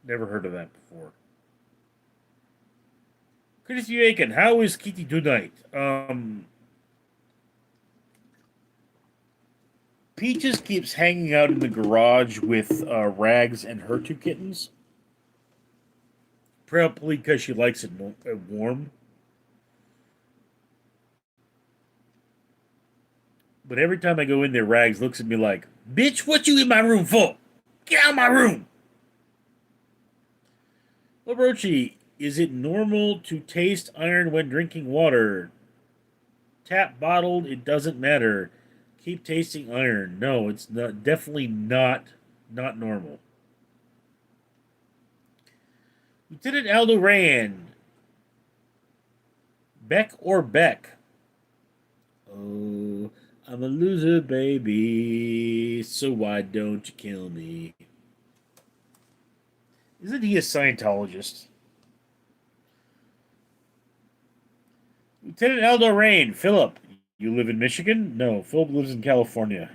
heard of that before. Crispy Bacon, how is Kitty tonight? Peaches keeps hanging out in the garage with Rags and her two kittens. Probably because she likes it warm. But every time I go in there, Rags looks at me like, "Bitch, what you in my room for? Get out of my room!" Labrochi, is it normal to taste iron when drinking water? Tap bottled, it doesn't matter. Keep tasting iron. No, it's not. Definitely not normal. Lieutenant Aldo Rand, Beck or Beck? Oh, I'm a loser, baby. So why don't you kill me? Isn't he a Scientologist? Lieutenant Aldo Rain, Philip, you live in Michigan? No, Philip lives in California.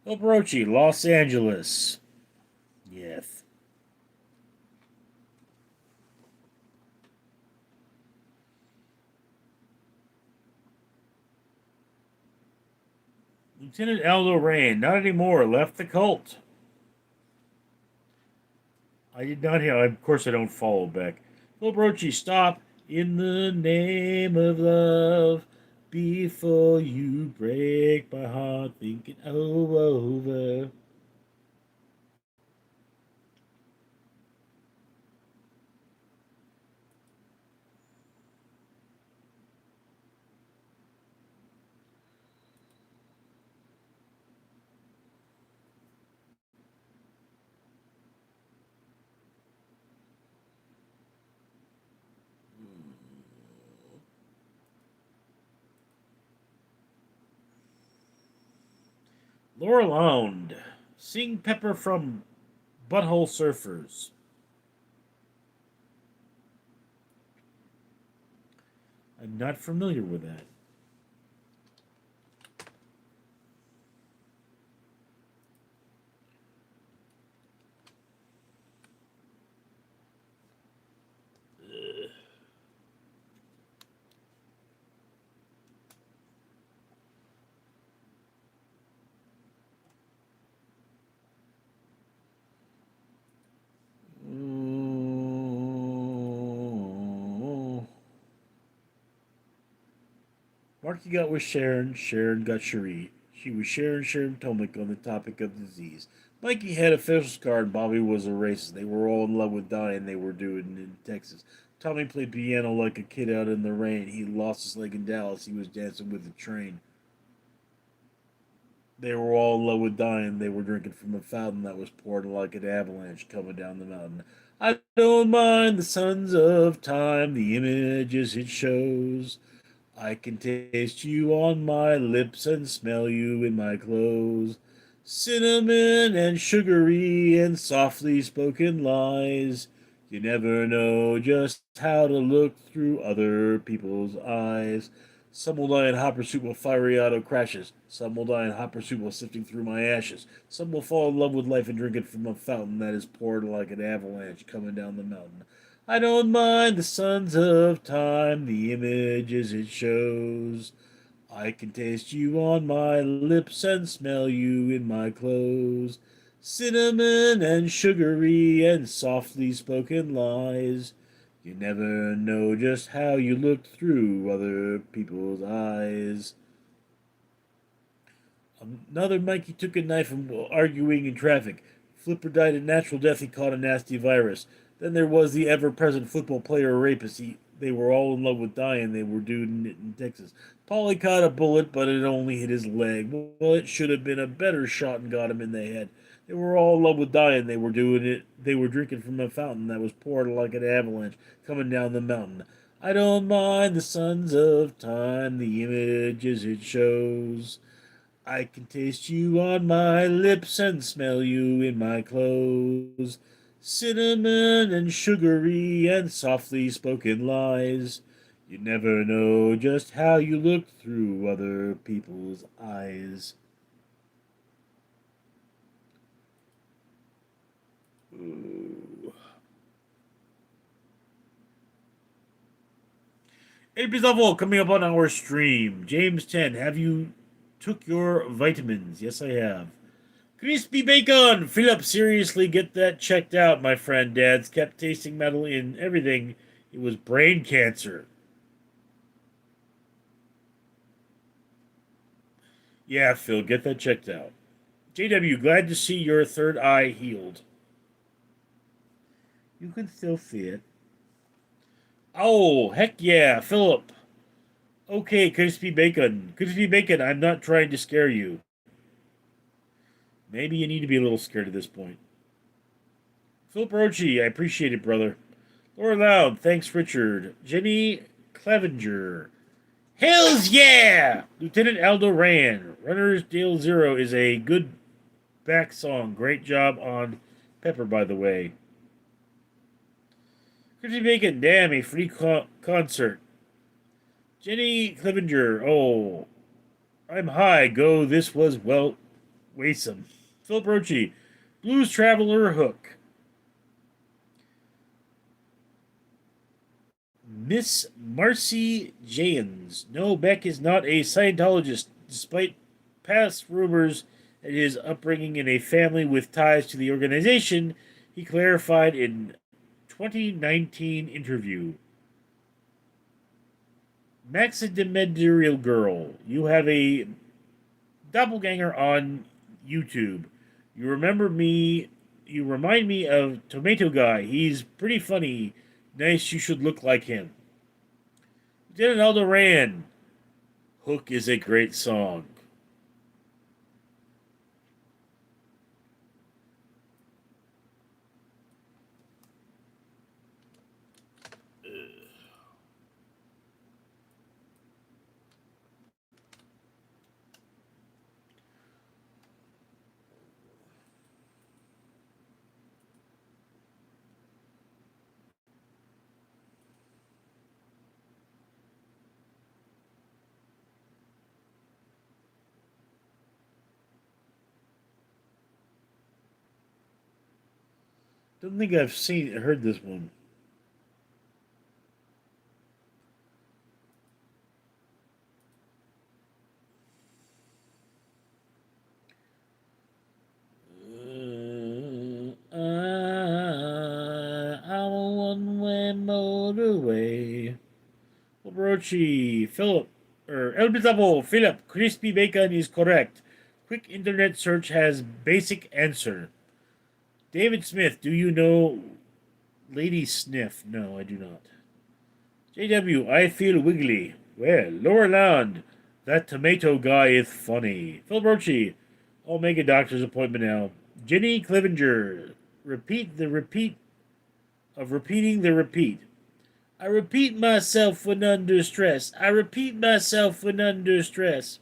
Philip Rochi, Los Angeles. Yes. Lieutenant Aldo Rain, not anymore, left the cult. I did not hear. Of course, I don't follow back. Philip Rochi, stop. In the name of love, before you break my heart, think it over. Laura Lound, seeing Pepper from Butthole Surfers. I'm not familiar with that. Marky got with Sharon. Sharon got Cherie. She was sharing Tomic on the topic of disease. Mikey had a fish card. Bobby was a racist. They were all in love with dying. They were doing in Texas. Tommy played piano like a kid out in the rain. He lost his leg in Dallas. He was dancing with the train. They were all in love with dying. They were drinking from a fountain that was poured like an avalanche coming down the mountain. I don't mind the sons of time, the images it shows. I can taste you on my lips and smell you in my clothes. Cinnamon and sugary and softly spoken lies. You never know just how to look through other people's eyes. Some will die in hot pursuit while fiery auto crashes. Some will die in hot pursuit while sifting through my ashes. Some will fall in love with life and drink it from a fountain that is poured like an avalanche coming down the mountain. I don't mind the sons of time, the images it shows. I can taste you on my lips and smell you in my clothes. Cinnamon and sugary and softly spoken lies. You never know just how you look through other people's eyes. Another Mikey took a knife and arguing in traffic. Flipper died a natural death. He caught a nasty virus. Then there was the ever-present football player rapist. They were all in love with dying. They were doing it in Texas. Polly caught a bullet, but it only hit his leg. Well, it should have been a better shot and got him in the head. They were all in love with dying. They were doing it. They were drinking from a fountain that was poured like an avalanche coming down the mountain. I don't mind the sons of time, the images it shows. I can taste you on my lips and smell you in my clothes. Cinnamon and sugary and softly spoken lies. You never know just how you look through other people's eyes. Ooh. Apes Level coming up on our stream. James 10, have you took your vitamins? Yes, I have. Crispy bacon! Philip, seriously, get that checked out, my friend. Dad's kept tasting metal in everything. It was brain cancer. Yeah, Phil, get that checked out. JW, glad to see your third eye healed. You can still see it. Oh, heck yeah, Philip. Okay, crispy bacon. Crispy bacon, I'm not trying to scare you. Maybe you need to be a little scared at this point. Philip Rochi, I appreciate it, brother. Laura Loud, thanks, Richard. Jenny Clevenger. Hells yeah! Lieutenant Aldo Ran. Runner's Dale Zero is a good back song. Great job on Pepper, by the way. Chrissy Bacon, damn, a free concert. Jenny Clevenger, oh, I'm high. Go, this was well, wasome. Philip Rochi, Blues Traveler Hook. Miss Marcy Jaynes. No, Beck is not a Scientologist, despite past rumors that his upbringing in a family with ties to the organization, he clarified in 2019 interview. Maxidemederial Girl, you have a doppelganger on YouTube. You remember me, you remind me of Tomato Guy. He's pretty funny. Nice, you should look like him. Lieutenant Aldo Ran. Hook is a great song. Don't think I've heard this one. I'm a one-way motorway. Obrochi, Philip, Elbizabo, Philip, crispy bacon is correct. Quick internet search has basic answer. David Smith, do you know Lady Sniff? No, I do not. JW, I feel wiggly. Well, Laura Land, that tomato guy is funny. Phil Roche, I'll make a doctor's appointment now. Jenny Clivinger, repeat the repeat of repeating the repeat. I repeat myself when under stress. I repeat myself when under stress.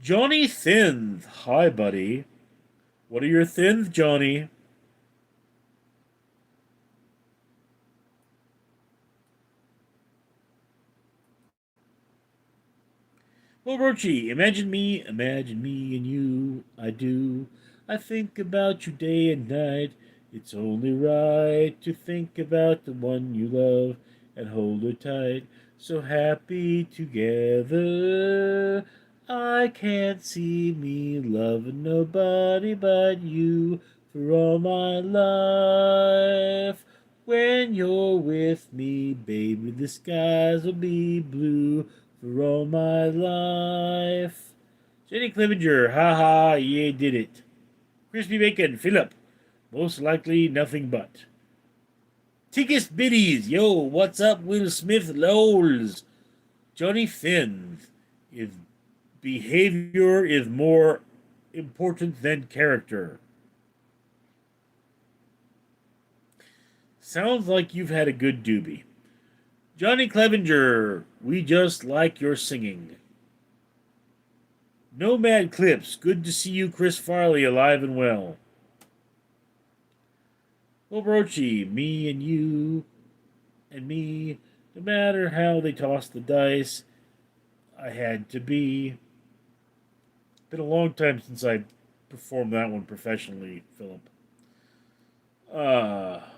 Johnny Thinth. Hi, buddy. What are your thins, Johnny? Well, Rochi, imagine me and you. I do. I think about you day and night. It's only right to think about the one you love and hold her tight. So happy together. I can't see me loving nobody but you for all my life. When you're with me, baby, the skies will be blue for all my life. Jenny Clevenger, haha, ye did it. Crispy Bacon, Philip, most likely nothing but. Tickest Biddies, yo, what's up, Will Smith Lols? Johnny Finn, if behavior is more important than character. Sounds like you've had a good doobie. Johnny Clevenger, we just like your singing. Nomad Clips, good to see you, Chris Farley, alive and well. Well, Brochi, me and you and me, no matter how they toss the dice, I had to be. Been a long time since I performed that one professionally, Philip.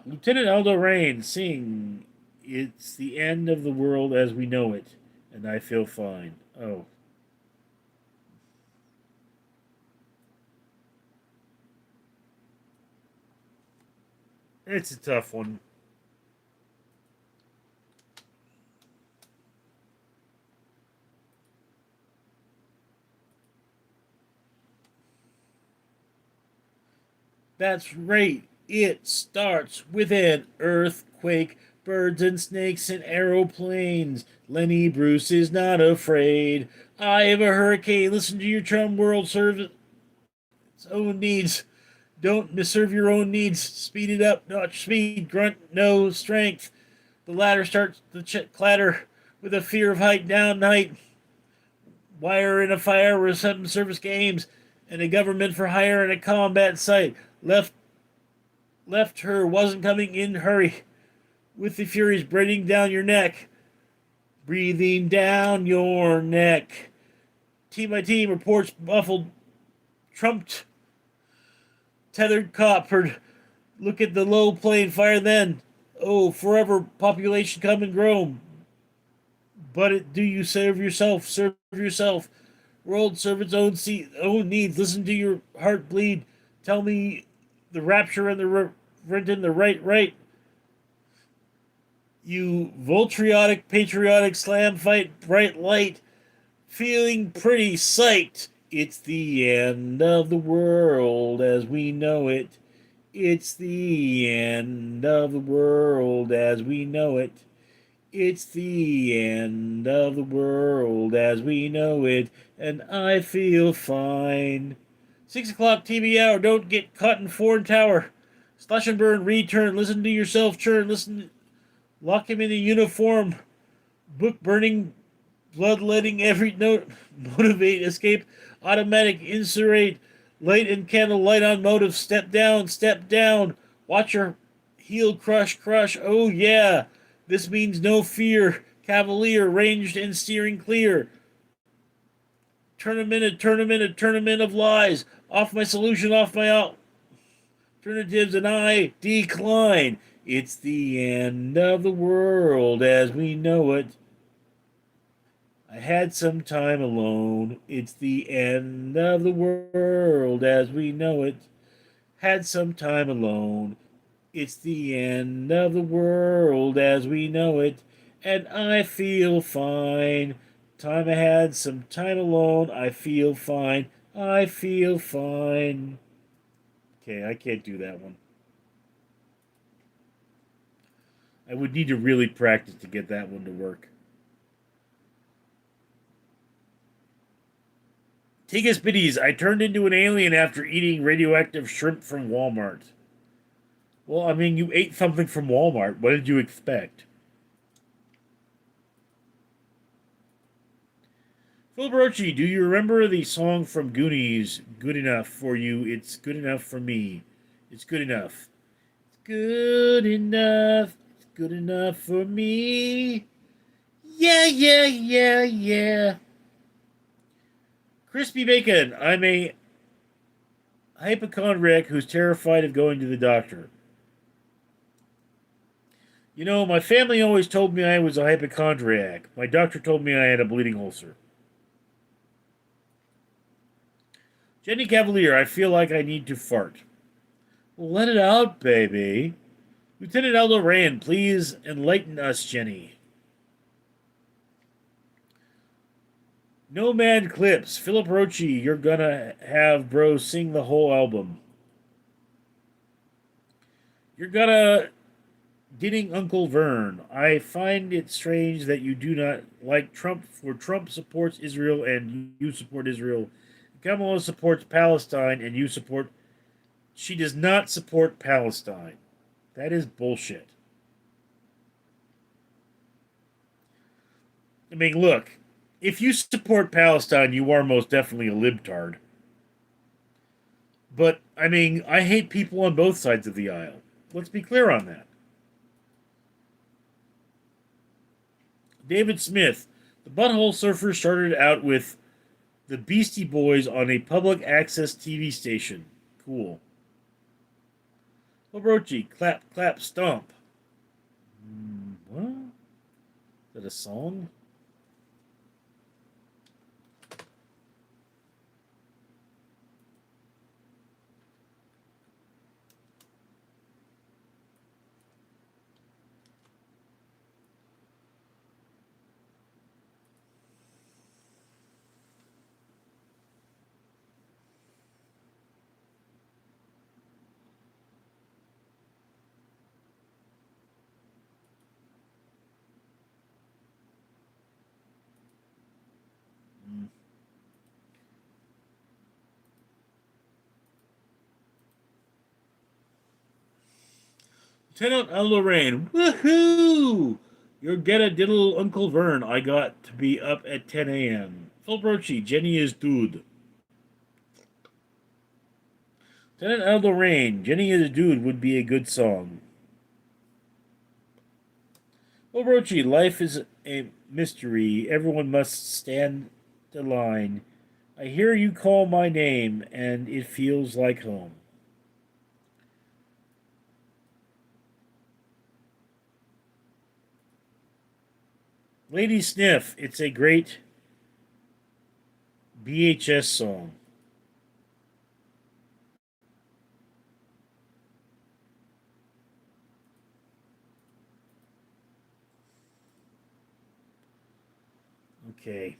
Lieutenant Aldo Rain, sing. It's the end of the world as we know it, and I feel fine. Oh. It's a tough one. That's right. It starts with an earthquake, birds and snakes and aeroplanes. Lenny Bruce is not afraid. I have a hurricane. Listen to your Trump world serve its own needs. Don't serve your own needs. Speed it up, not speed. Grunt, no strength. The ladder starts to clatter with a fear of height down night. Wire in a fire with sudden service games and a government for hire and a combat site. Left her wasn't coming in hurry with the furies breathing down your neck. Breathing down your neck. Team by team reports muffled, trumped, tethered cop heard. Look at the low plane fire then. Oh, forever population come and grow. But do you serve yourself? Serve yourself. World serve its own needs. Listen to your heart bleed. Tell me the rapture and the rent in the right. You vultriotic, patriotic slam fight, bright light, feeling pretty psyched. It's the end of the world as we know it. It's the end of the world as we know it. It's the end of the world as we know it, and I feel fine. 6 o'clock TV hour, don't get caught in foreign tower. Slash and burn, return, listen to yourself churn, listen, lock him in a uniform, book burning, bloodletting, every note, motivate, escape, automatic, insurate, light and candle, light on motive, step down, watch your heel crush, oh yeah. This means no fear. Cavalier, ranged and steering clear. Tournament of lies. Off my solution, off my alternatives, and I decline. It's the end of the world as we know it. I had some time alone. It's the end of the world as we know it. Had some time alone. It's the end of the world as we know it, and I feel fine. Time I had some time alone, I feel fine. I feel fine. Okay, I can't do that one. I would need to really practice to get that one to work. Take us biddies, I turned into an alien after eating radioactive shrimp from Walmart. Well, I mean, you ate something from Walmart. What did you expect? Phil Brochi, do you remember the song from Goonies, Good Enough for You, It's Good Enough for Me? It's good enough. It's good enough. It's good enough for me. Yeah, yeah, yeah, yeah. Crispy Bacon, I'm a hypochondriac who's terrified of going to the doctor. You know, my family always told me I was a hypochondriac. My doctor told me I had a bleeding ulcer. Jenny Cavalier, I feel like I need to fart. Well, let it out, baby. Lieutenant Aldo Rand, please enlighten us, Jenny. Nomad Clips, Philip Roche, you're gonna have bro sing the whole album. You're gonna Dinning Uncle Vern. I find it strange that you do not like Trump, for Trump supports Israel and you support Israel. Kamala supports Palestine and you support. She does not support Palestine. That is bullshit. I mean, look, if you support Palestine, you are most definitely a libtard. But, I mean, I hate people on both sides of the aisle. Let's be clear on that. David Smith, the Butthole Surfer started out with the Beastie Boys on a public access TV station. Cool. Obrochi, clap, clap, stomp. What? Is that a song? Lieutenant Lorraine, woohoo! You're get a diddle Uncle Vern. I got to be up at 10 a.m. Phil Brochi, Jenny is dude. Lieutenant Aldo Rain, Jenny is a dude would be a good song. Phil Brochi, life is a mystery. Everyone must stand the line. I hear you call my name, and it feels like home. Lady Sniff, it's a great BHS song. Okay.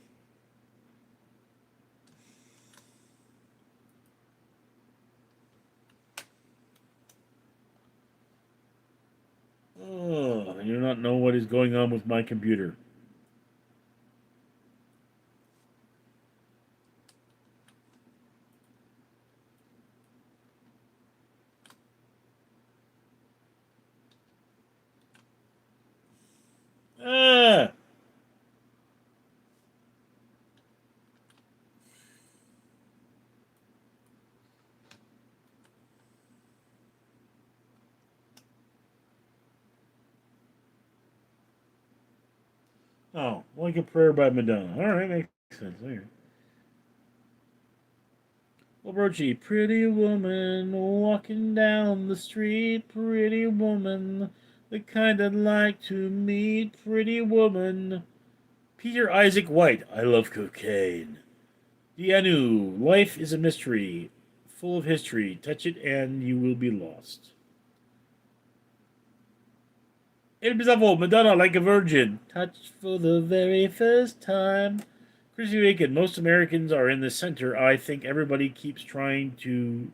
Oh, I do not know what is going on with my computer. Ah! Oh, like a prayer by Madonna. All right, makes sense. All right. Well, Brochi, pretty woman walking down the street, pretty woman, the kind I'd like to meet, pretty woman. Peter Isaac White, I love cocaine. Dianu, life is a mystery, full of history. Touch it and you will be lost. El Bizarro, Madonna like a virgin. Touched for the very first time. Crispy bacon. Most Americans are in the center. I think everybody keeps trying to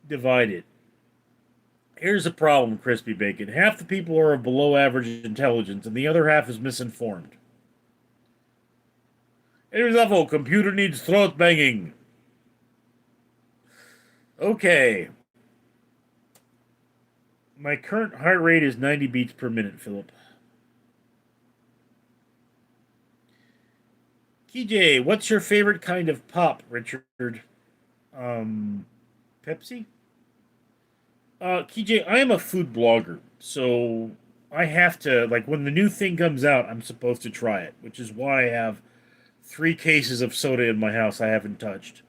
divide it. Here's the problem, crispy bacon. Half the people are of below average intelligence, and the other half is misinformed. Here's awful. Computer needs throat banging. Okay. My current heart rate is 90 beats per minute, Philip. KJ, what's your favorite kind of pop, Richard? Um, Pepsi? KJ, I am a food blogger, so I have to, like, when the new thing comes out, I'm supposed to try it, which is why I have 3 cases of soda in my house I haven't touched.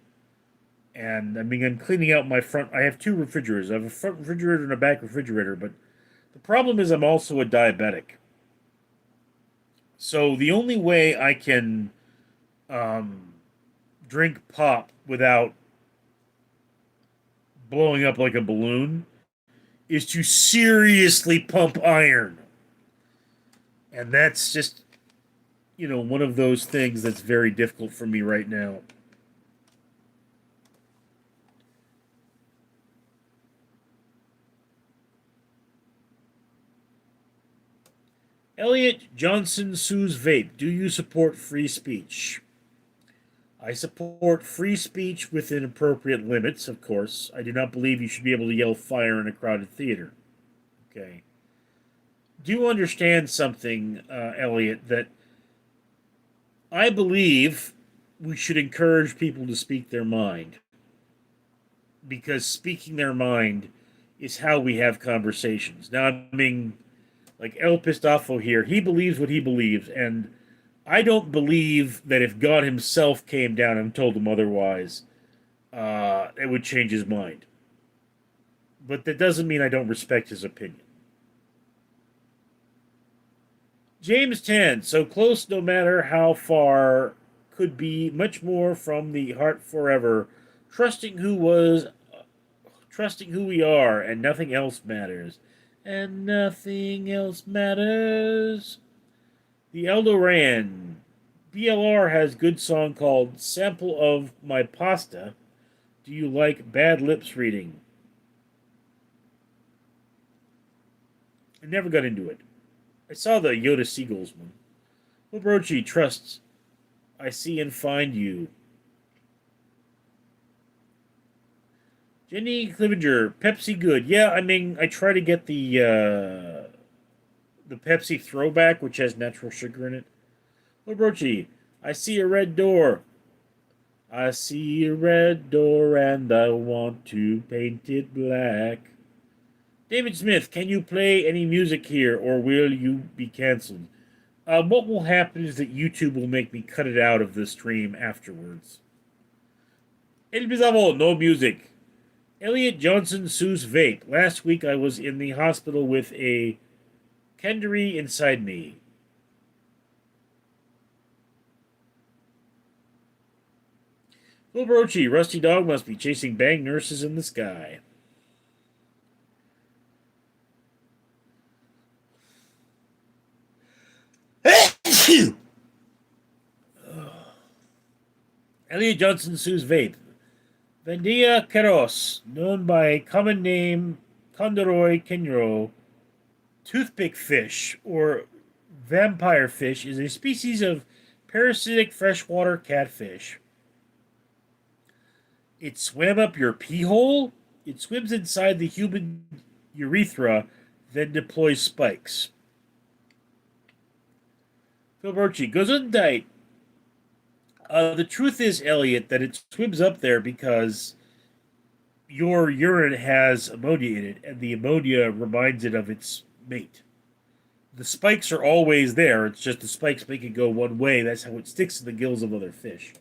And I mean, I'm cleaning out my front. I have 2 refrigerators. I have a front refrigerator and a back refrigerator, but the problem is I'm also a diabetic. So the only way I can um, drink pop without blowing up like a balloon is to seriously pump iron. And that's just, one of those things that's very difficult for me right now. Elliot Johnson sues vape. Do you support free speech? I support free speech within appropriate limits, of course. I do not believe you should be able to yell fire in a crowded theater. Okay. Do you understand something, Elliot, that I believe we should encourage people to speak their mind? Because speaking their mind is how we have conversations. Now, I mean, like El Pistafo here, he believes what he believes, and I don't believe that if God himself came down and told him otherwise, it would change his mind. But that doesn't mean I don't respect his opinion. James 10, so close no matter how far, could be much more from the heart forever, trusting who was, trusting who we are, and nothing else matters. And nothing else matters. The Eldoran. BLR has good song called Sample of My Pasta. Do you like Bad Lips reading? I never got into it. I saw the Yoda Seagulls one. Librochi trusts I see and find you. Jenny Clivinger, Pepsi good. Yeah, I mean, I try to get the Pepsi throwback, which has natural sugar in it. Librochi, I see a red door. I see a red door and I want to paint it black. David Smith, can you play any music here or will you be canceled? What will happen is that YouTube will make me cut it out of the stream afterwards. El Bizarro, no music. Elliot Johnson sues vape. Last week I was in the hospital with a Kendary inside me. Phil Brochi, Rusty Dog must be chasing bang nurses in the sky. Elliot Johnson sues vape. Vendia Keros, known by common name Condoroi kenro, toothpick fish, or vampire fish, is a species of parasitic freshwater catfish. It swam up your pee hole? It swims inside the human urethra, then deploys spikes. Phil Birchie, Gesundheit. The truth is, Elliot, that it swims up there because your urine has ammonia in it, and the ammonia reminds it of its mate. The spikes are always there, it's just the spikes make it go one way. That's how it sticks to the gills of other fish.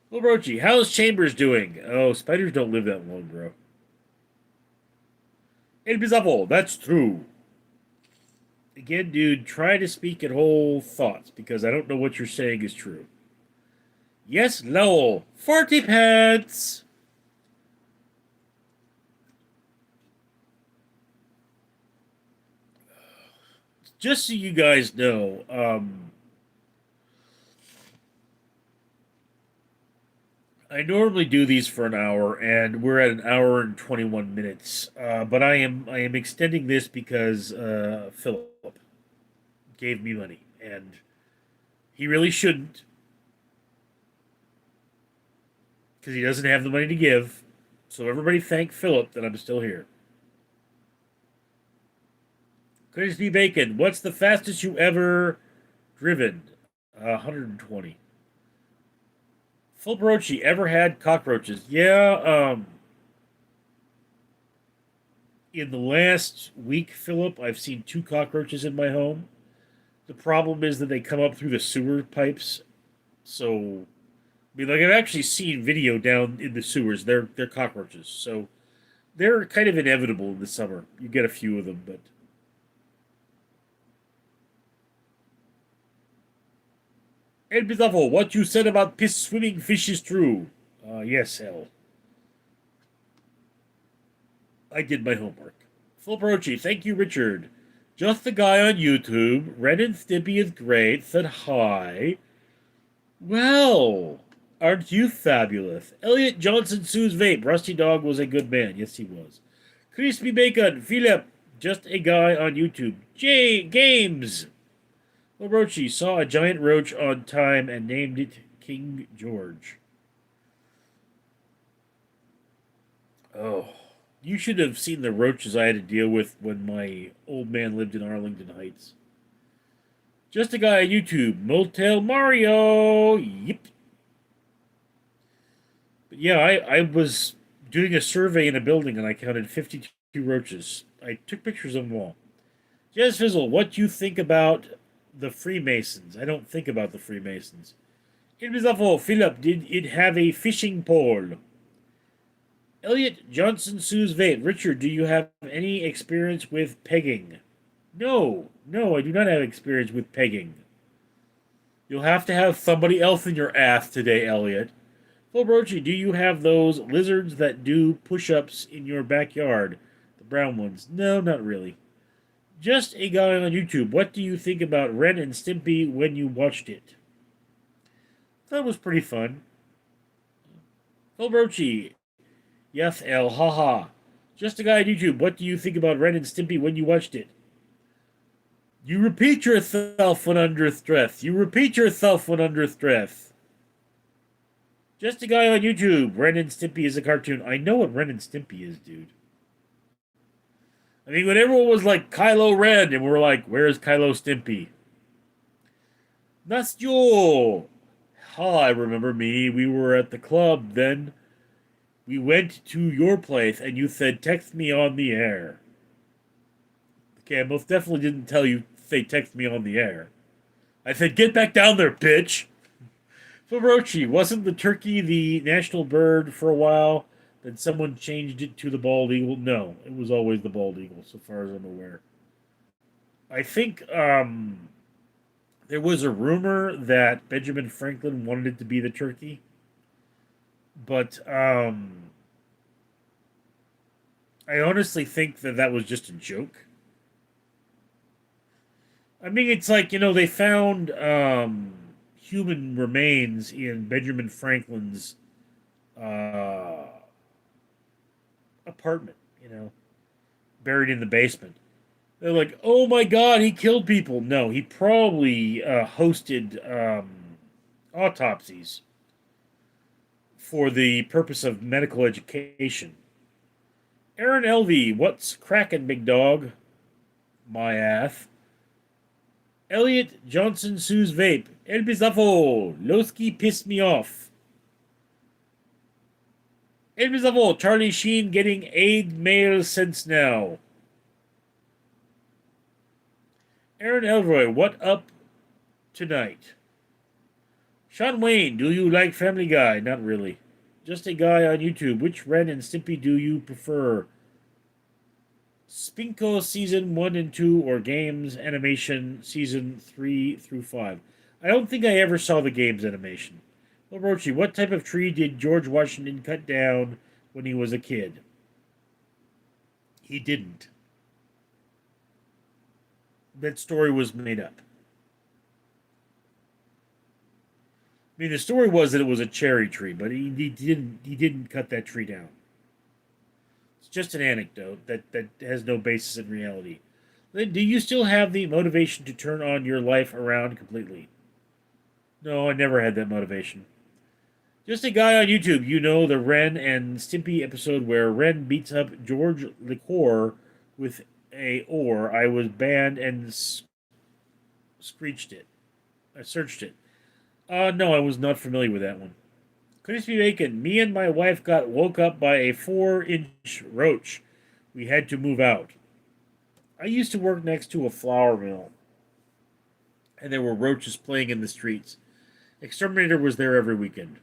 Well, Rochi, how's Chambers doing? Oh, spiders don't live that long, bro. El Bizarro, that's true. Again, dude, try to speak in whole thoughts, because I don't know what you're saying is true. Yes, Lowell, 40 pence! just so you guys know, I normally do these for an hour, and we're at an hour and 21 minutes. But I am extending this because Philip gave me money, and he really shouldn't because he doesn't have the money to give. So everybody thank Philip that I'm still here. Crispy Bacon, what's the fastest you ever driven? 120. Full Brochi, ever had cockroaches? Yeah, in the last week, Philip, I've seen two cockroaches in my home. The problem is that they come up through the sewer pipes. So, I mean, like I've actually seen video down in the sewers. They're cockroaches. So they're kind of inevitable in the summer. You get a few of them, but El Bizarro, what you said about piss swimming fish is true. Yes, hell. I did my homework. Full Brochi, thank you, Richard. Just the guy on YouTube. Ren and Stimpy is great. Said hi. Well, aren't you fabulous? Elliot Johnson Sue's vape. Rusty Dog was a good man. Yes, he was. Crispy Bacon. Philip. Just a guy on YouTube. J Games. Orochi saw a giant roach on time and named it King George. Oh. You should have seen the roaches I had to deal with when my old man lived in Arlington Heights. Just a guy on YouTube. Motel Mario. Yep. But yeah, I was doing a survey in a building and I counted 52 roaches. I took pictures of them all. Jazz Fizzle, what do you think about the Freemasons? I don't think about the Freemasons. Invisible Philip, did it have a fishing pole? Elliot Johnson Sue's vape. Richard, do you have any experience with pegging? No, I do not have experience with pegging. You'll have to have somebody else in your ass today, Elliot. Fulbrochi, do you have those lizards that do push-ups in your backyard? The brown ones. No, not really. Just a guy on YouTube. What do you think about Ren and Stimpy when you watched it? That was pretty fun. Fulbrochi, yes, El, haha. Just a guy on YouTube. What do you think about Ren and Stimpy when you watched it? You repeat yourself when under stress. You repeat yourself when under stress. Just a guy on YouTube. Ren and Stimpy is a cartoon. I know what Ren and Stimpy is, dude. I mean, when everyone was like Kylo Ren, and we were like, where's Kylo Stimpy? Nastyo! I remember me. We were at the club then. We went to your place, and you said, text me on the air. Okay, I most definitely didn't tell you, say, text me on the air. I said, get back down there, bitch! Fibrochi, wasn't the turkey the national bird for a while? Then someone changed it to the bald eagle? No, it was always the bald eagle, so far as I'm aware. I think there was a rumor that Benjamin Franklin wanted it to be the turkey, but I honestly think that that was just a joke. I mean, it's like, they found human remains in Benjamin Franklin's uh, apartment, buried in the basement. They're like, oh my god, he killed people. No, he probably hosted autopsies for the purpose of medical education. Aaron Lv, what's crackin', big dog? My ass. Elliot Johnson Sue's vape. El Bizarro. Lowski pissed me off. El Bizarro. Charlie Sheen getting aid mail since now. Aaron Elroy, what up tonight? Sean Wayne, do you like Family Guy? Not really. Just a guy on YouTube. Which Ren and Stimpy do you prefer? Spinko Season 1 and 2 or Games Animation Season 3 through 5? I don't think I ever saw the Games Animation. Orochi, what type of tree did George Washington cut down when he was a kid? He didn't. that story was made up. I mean, the story was that it was a cherry tree, but he didn't cut that tree down. It's just an anecdote that has no basis in reality. Then, do you still have the motivation to turn on your life around completely? No, I never had that motivation. Just a guy on YouTube, you know the Ren and Stimpy episode where Ren beats up George Liqueur with a oar. I was banned and screeched it. I searched it. No, I was not familiar with that one. Crispy bacon. Me and my wife got woke up by a 4-inch roach. We had to move out. I used to work next to a flour mill, and there were roaches playing in the streets. Exterminator was there every weekend.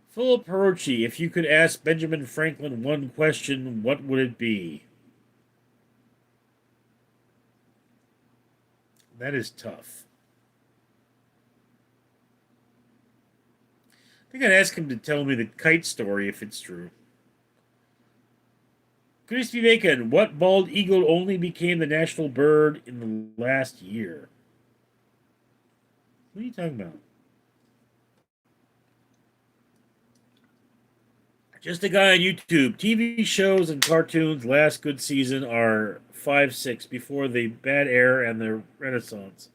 Philip Hirochi, if you could ask Benjamin Franklin one question, what would it be? That is tough. I think I'd ask him to tell me the kite story if it's true. Crispy Bacon, what bald eagle only became the national bird in the last year? What are you talking about? Just a guy on YouTube. TV shows and cartoons last good season are 5, 6 before the bad era and the Renaissance.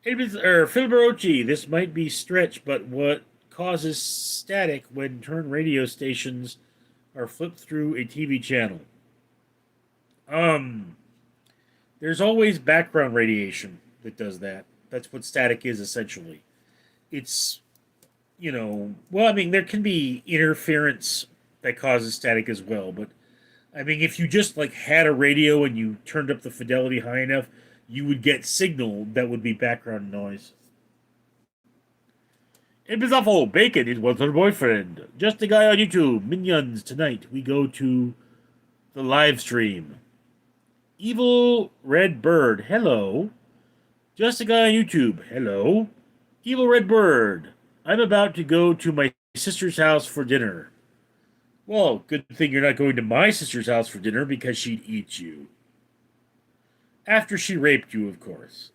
Phil Barochi, this might be stretch, but what causes static when turn radio stations are flipped through a TV channel? Um, there's always background radiation that does that. That's what static is essentially. It's well, I mean, there can be interference that causes static as well, but I mean, if you just like had a radio and you turned up the fidelity high enough, you would get signal that would be background noise. It was awful. Bacon, it was her boyfriend. Just a guy on YouTube. Minions, tonight we go to the live stream. Evil Red Bird, hello. Just a guy on YouTube, hello. Evil Red Bird, I'm about to go to my sister's house for dinner. Well, good thing you're not going to my sister's house for dinner because she'd eat you. After she raped you, of course.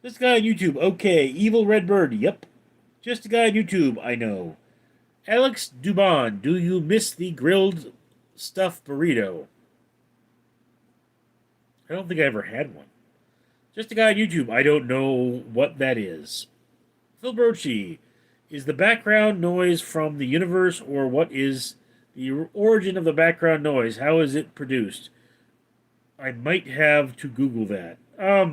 This guy on YouTube, okay. Evil Red Bird, yep. Just a guy on YouTube, I know. Alex Dubon, do you miss the grilled stuffed burrito? I don't think I ever had one. Just a guy on YouTube, I don't know what that is. Phil Brochi, is the background noise from the universe, or what is the origin of the background noise? How is it produced? I might have to Google that. I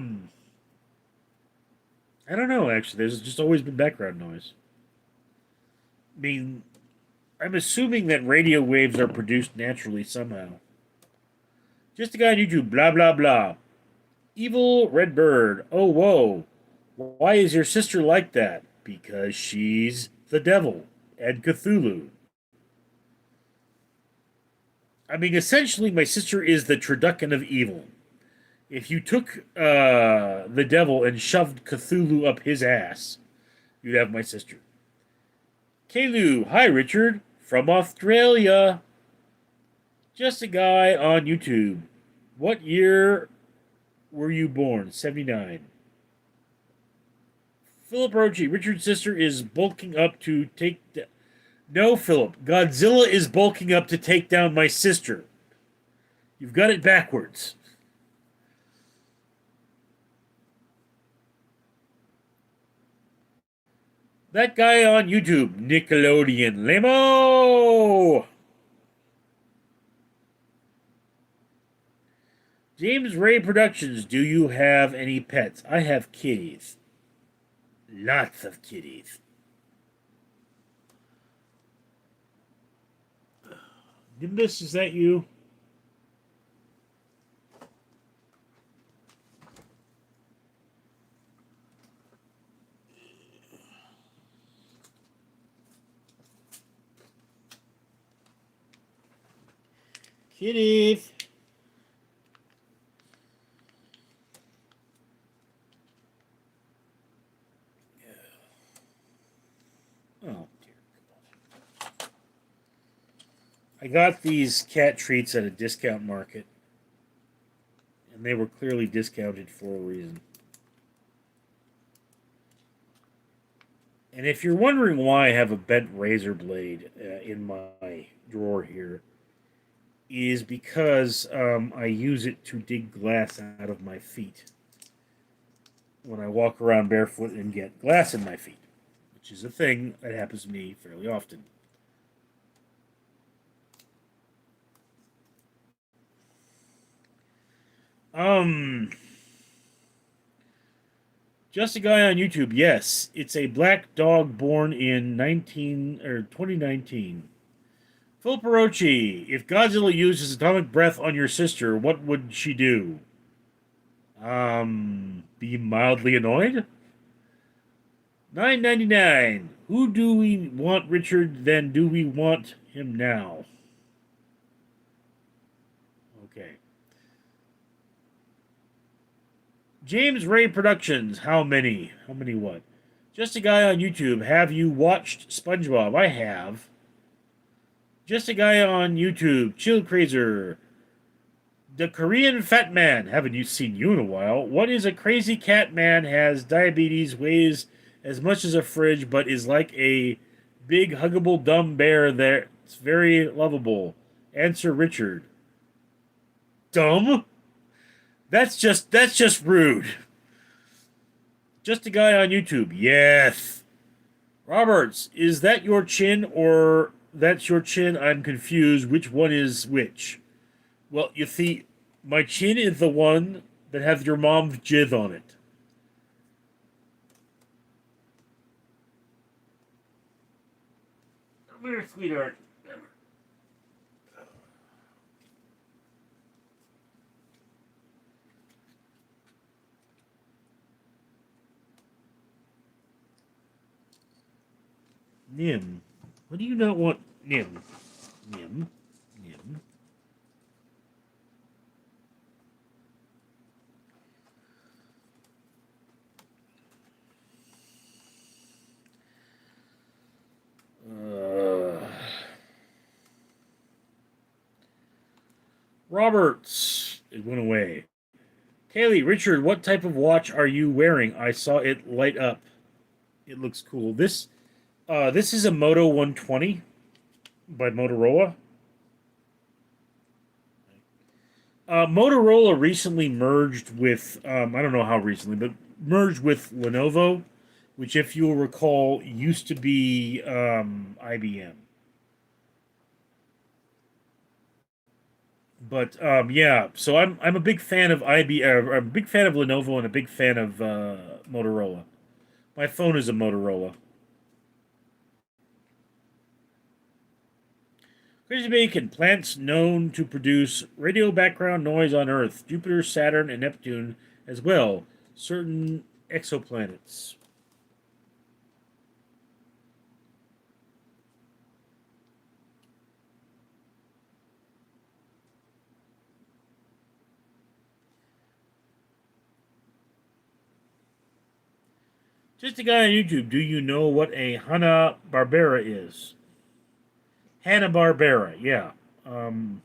don't know, actually. There's just always been background noise. I mean, I'm assuming that radio waves are produced naturally somehow. Just a guy on YouTube, blah, blah, blah. Evil Red Bird, oh, whoa. Why is your sister like that? Because she's the devil and Cthulhu. I mean, essentially, my sister is the turducken of evil. If you took the devil and shoved Cthulhu up his ass, you'd have my sister. Kalu, hi Richard, from Australia. Just a guy on YouTube. What year were you born? 79. Philip Rochi, Richard's sister is bulking up to take... No, Philip. Godzilla is bulking up to take down my sister. You've got it backwards. That guy on YouTube, Nickelodeon Lemo! James Ray Productions, do you have any pets? I have kitties. Lots of kitties. Nimbus, is that you? Kitties. Oh, dear God. I got these cat treats at a discount market. and they were clearly discounted for a reason. And if you're wondering why I have a bent razor blade in my drawer here, is because I use it to dig glass out of my feet when I walk around barefoot and get glass in my feet, which is a thing that happens to me fairly often. Um, just a guy on YouTube. Yes, it's a black dog born in 2019. Phil Perochi, if Godzilla used his atomic breath on your sister, what would she do? Be mildly annoyed? 9.99. Who do we want Richard, then do we want him now? Okay. James Ray Productions. How many? How many what? Just a guy on YouTube. Have you watched SpongeBob? I have. Just a guy on YouTube. Chill Crazer. The Korean Fat Man. Haven't you seen you in a while? What is a crazy cat man? Has diabetes, weighs as much as a fridge, but is like a big huggable dumb bear that's very lovable. Answer Richard. Dumb? That's just rude. Just a guy on YouTube. Yes. Roberts, is that your chin or that's your chin? I'm confused. Which one is which? Well, you see, my chin is the one that has your mom's jizz on it. Come here, sweetheart. Nim. What do you not want? Nim. Nim. Nim. Roberts. It went away. Kaylee, Richard, what type of watch are you wearing? I saw it light up. It looks cool. This is a Moto 120 by Motorola. Motorola recently merged with I don't know how recently, but merged with Lenovo, which, if you'll recall, used to be IBM. But yeah, so I'm a big fan of I'm a big fan of Lenovo and a big fan of Motorola. My phone is a Motorola. Crazy Bacon, plants known to produce radio background noise on Earth, Jupiter, Saturn, and Neptune as well. Certain exoplanets. Just a guy on YouTube. Do you know what a Hanna-Barbera is? Hanna-Barbera, yeah. Um,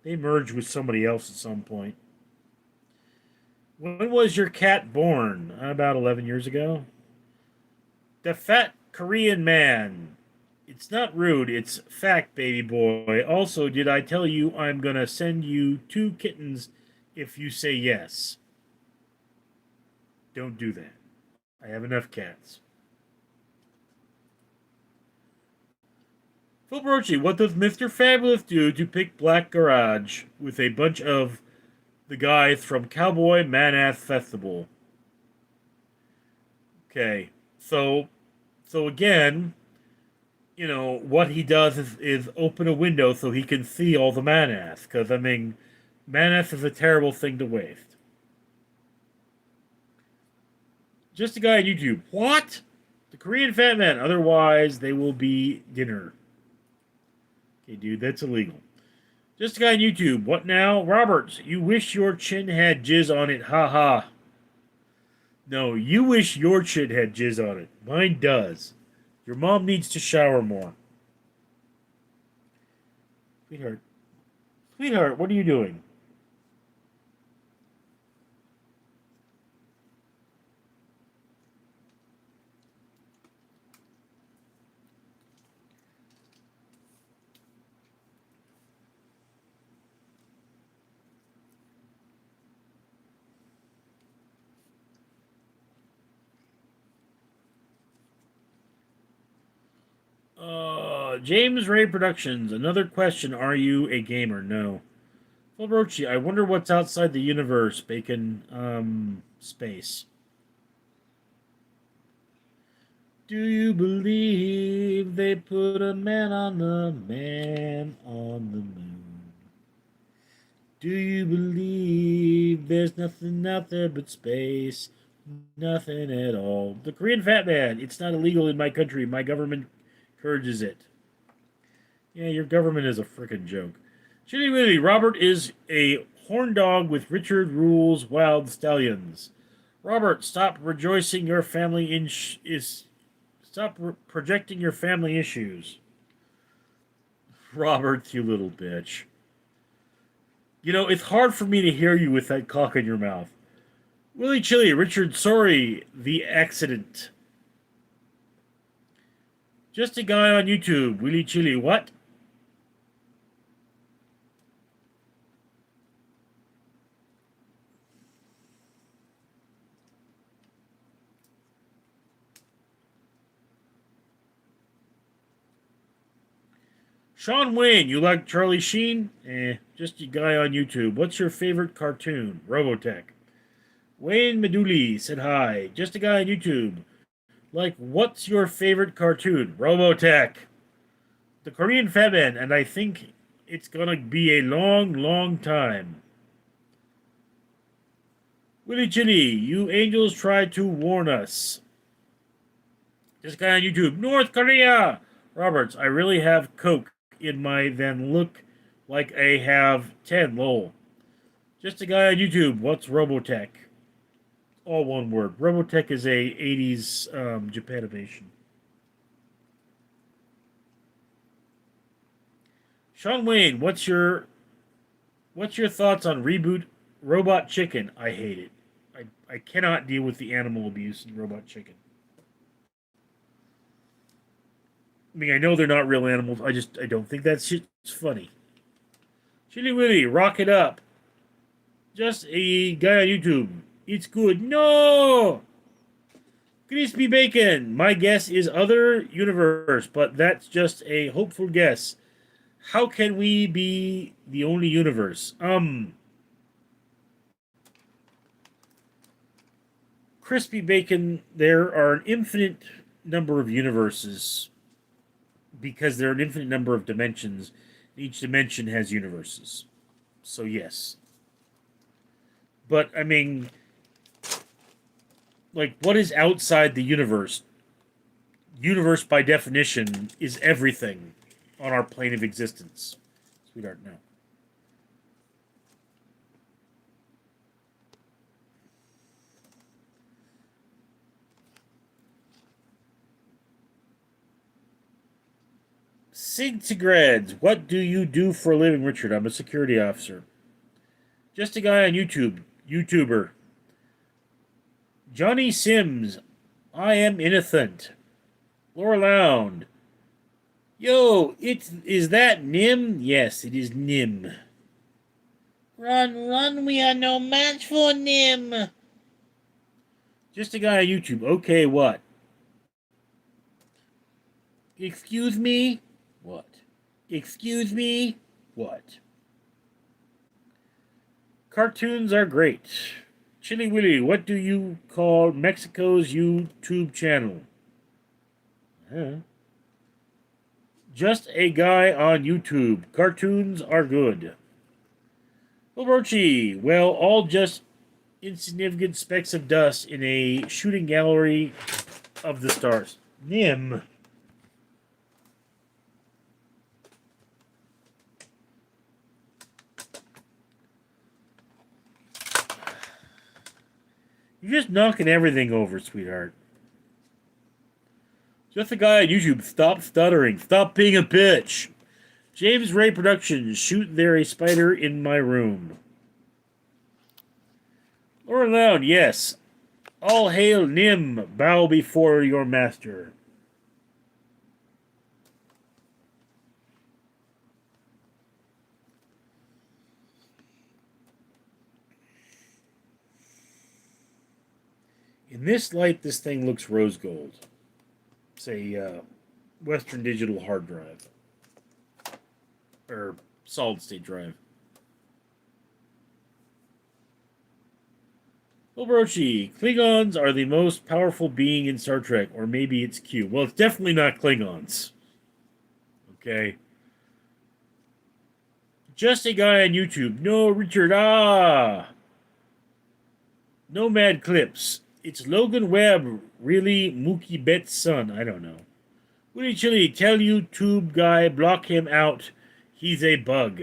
they merged with somebody else at some point. When was your cat born? About 11 years ago. The Fat Korean Man. It's not rude, it's fact, baby boy. Also, did I tell you I'm gonna send you 2 kittens if you say yes? Don't do that. I have enough cats. Phil Brochi, what does Mr. Fabulous do to pick Black Garage with a bunch of the guys from Cowboy Manath Festival? Okay, so again, what he does is open a window so he can see all the Manath, because, I mean, Manath is a terrible thing to waste. Just a guy on YouTube. What? The Korean Fat Man. Otherwise, they will be dinner. Okay, dude, that's illegal. Just a guy on YouTube. What now? Roberts, you wish your chin had jizz on it. Ha ha. No, you wish your chin had jizz on it. Mine does. Your mom needs to shower more. Sweetheart. Sweetheart, what are you doing? James Ray Productions. Another question. Are you a gamer? No. Fulbrochi, I wonder what's outside the universe. Bacon, space. Do you believe they put a man on the moon? Do you believe there's nothing out there but space? Nothing at all. The Korean Fat Man. It's not illegal in my country. My government encourages it. Yeah, your government is a frickin' joke. Chitty Witty, Robert is a horn dog with Richard rules wild stallions. Robert, stop rejoicing your family is stop projecting your family issues. Robert, you little bitch. You know, it's hard for me to hear you with that cock in your mouth. Willie Chili, Richard, sorry, the accident. Just a guy on YouTube. Willie Chili, what? Sean Wayne, you like Charlie Sheen? Just a guy on YouTube. What's your favorite cartoon? Robotech. Wayne Meduli said hi. Just a guy on YouTube. Like, what's your favorite cartoon? Robotech. The Korean Famine, and I think it's gonna be a long, long time. Willie Chitty, you angels tried to warn us. This guy on YouTube, North Korea! Roberts, I really have Coke in my then look like I have 10, lol. Just a guy on YouTube, what's Robotech? All one word. Robotech is a 80s Japanimation. Sean Wayne, what's your thoughts on reboot Robot Chicken? I hate it. I cannot deal with the animal abuse in Robot Chicken. I mean, I know they're not real animals. I don't think that shit's funny. Chili Willy, rock it up. Just a guy on YouTube. It's good. No! Crispy Bacon. My guess is other universe, but that's just a hopeful guess. How can we be the only universe? Crispy Bacon, there are an infinite number of universes because there are an infinite number of dimensions. Each dimension has universes. So, yes. But, I mean, like, what is outside the universe? Universe, by definition, is everything on our plane of existence. Sweetheart, no. Sigtigrads, what do you do for a living, Richard? I'm a security officer. Just a guy on YouTube. YouTuber. Johnny Sims, I am innocent. Laura Lound. Yo, is that Nim? Yes, it is Nim. Run, run, we are no match for Nim. Just a guy on YouTube. Okay, what? Excuse me? What? Excuse me? What? Cartoons are great. Chili Willy, what do you call Mexico's YouTube channel? Huh? Just a guy on YouTube. Cartoons are good. Rochi, well, all just insignificant specks of dust in a shooting gallery of the stars. Nim. You're just knocking everything over, sweetheart. Just a guy on YouTube. Stop stuttering. Stop being a bitch. James Ray Productions. Shoot there a spider in my room. Laura Loud, yes. All hail Nim. Bow before your master. In this light, this thing looks rose gold. Say, Western Digital hard drive or solid state drive. Obrochi, Klingons are the most powerful being in Star Trek, or maybe it's Q. Well, it's definitely not Klingons. Okay. Just a guy on YouTube. No, Richard. No mad clips. It's Logan Webb. Really? Mookie Betts' son? I don't know. Willie Chili, tell YouTube guy, block him out. He's a bug.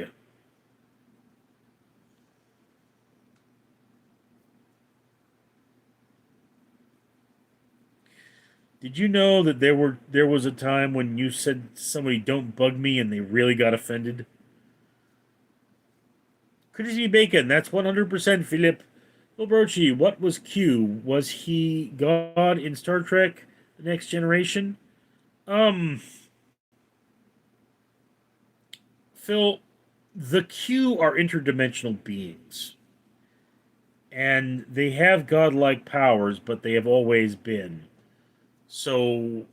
Did you know that there was a time when you said to somebody don't bug me and they really got offended? Criticity Bacon, that's 100% Philip. Obrochi, what was Q? Was he God in Star Trek The Next Generation? Um Phil, the Q are interdimensional beings. And they have godlike powers, but they have always been. So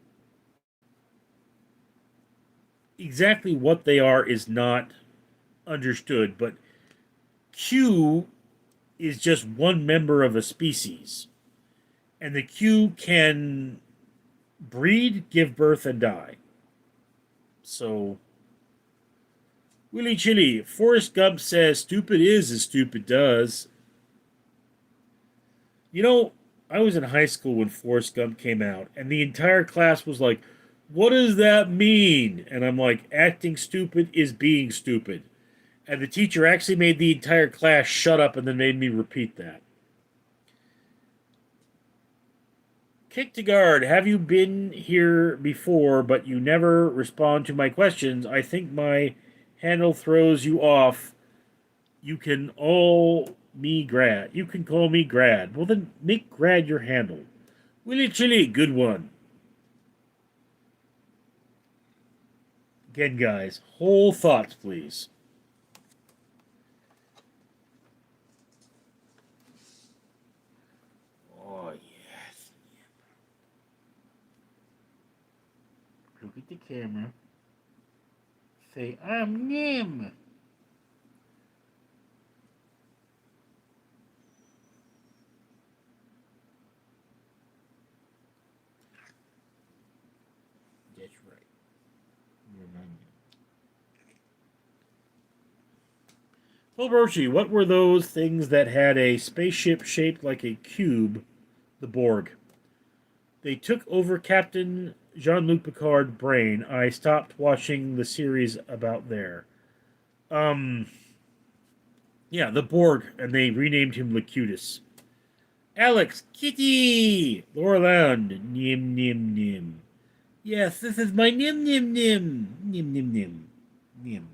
exactly what they are is not understood, but Q is just one member of a species. And the Q can breed, give birth, and die. So, Willie Chili, Forrest Gump says stupid is as stupid does. You know, I was in high school when Forrest Gump came out, and the entire class was like, what does that mean? And I'm like, acting stupid is being stupid. And the teacher actually made the entire class shut up and then made me repeat that. Kick to guard, have you been here before, but you never respond to my questions? I think my handle throws you off. You can all me grad. You can call me grad. Well, then make grad your handle. Willie Chili, good one. Again, guys, whole thoughts, please. Oh, yes. Look at the camera. Say, I'm Nim. That's right. You're my Nim. Well, Roshi, what were those things that had a spaceship shaped like a cube? The Borg. They took over Captain Jean-Luc Picard's brain. I stopped watching the series about there. Um, yeah, the Borg, and they renamed him Locutus. Alex, Kitty, Laura Land, Nim Nim Nim. Yes, this is my Nim Nim Nim, Nim Nim Nim, Nim.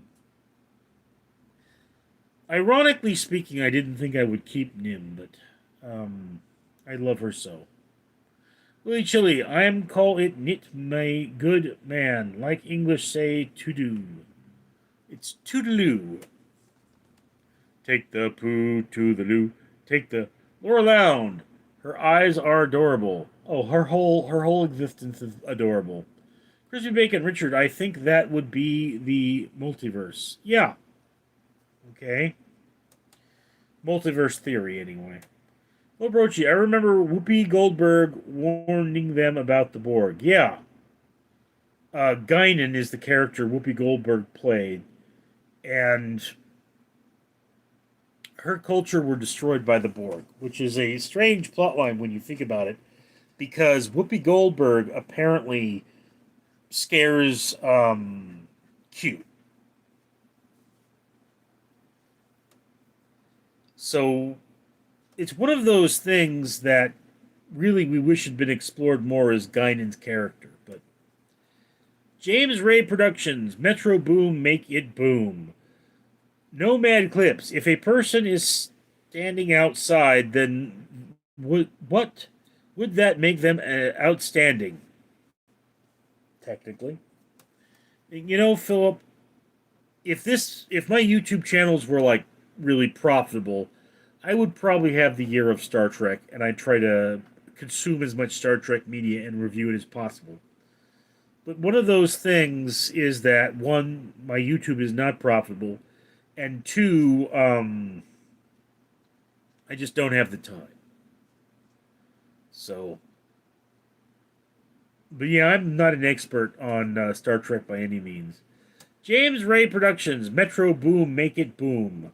Ironically speaking, I didn't think I would keep Nim, but I love her so. Willie Chili, I am call it nit my good man, like English say to do. It's toodaloo. Take the poo to the loo. Take the Laura Lound. Her eyes are adorable. Oh, her whole existence is adorable. Crispy Bacon, Richard, I think that would be the multiverse. Yeah. Okay. Multiverse theory, anyway. Well, Brochi, I remember Whoopi Goldberg warning them about the Borg. Yeah. Guinan is the character Whoopi Goldberg played. And her culture were destroyed by the Borg, which is a strange plotline when you think about it, because Whoopi Goldberg apparently scares Q. So it's one of those things that really we wish had been explored more as Guinan's character. But James Ray Productions, Metro Boom, make it boom. Nomad Clips. If a person is standing outside, then what would that make them outstanding? Technically, you know, Philip. If my YouTube channels were like really profitable, I would probably have the year of Star Trek, and I'd try to consume as much Star Trek media and review it as possible. But one of those things is that one, my YouTube is not profitable, and two, I just don't have the time. So, but yeah, I'm not an expert on Star Trek by any means. James Ray Productions, Metro Boom, Make It Boom.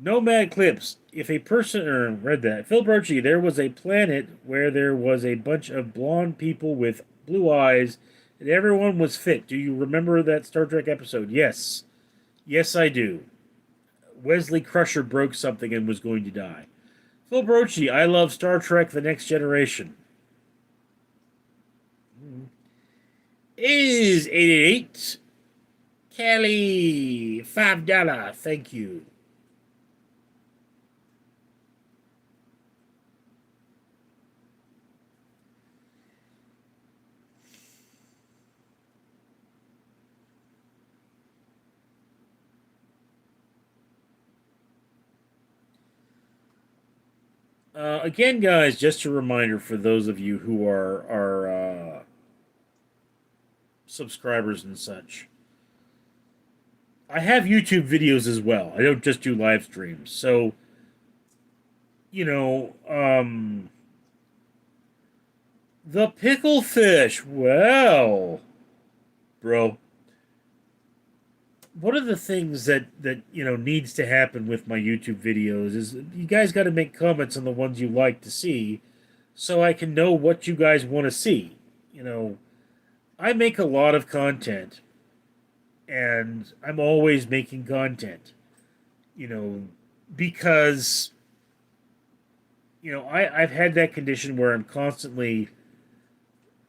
Nomad Clips. If a person read that, Phil Brochi, there was a planet where there was a bunch of blonde people with blue eyes, and everyone was fit. Do you remember that Star Trek episode? Yes, yes, I do. Wesley Crusher broke something and was going to die. Phil Brochi, I love Star Trek: The Next Generation. Is 888 Kelly $5. Thank you. Again, guys, just a reminder for those of you who are subscribers and such. I have YouTube videos as well. I don't just do live streams. So, you know, the pickle fish. Well, bro, one of the things that needs to happen with my YouTube videos is you guys got to make comments on the ones you like to see, so I can know what you guys want to see. You know, I make a lot of content, and I'm always making content. You know, because I've had that condition where I'm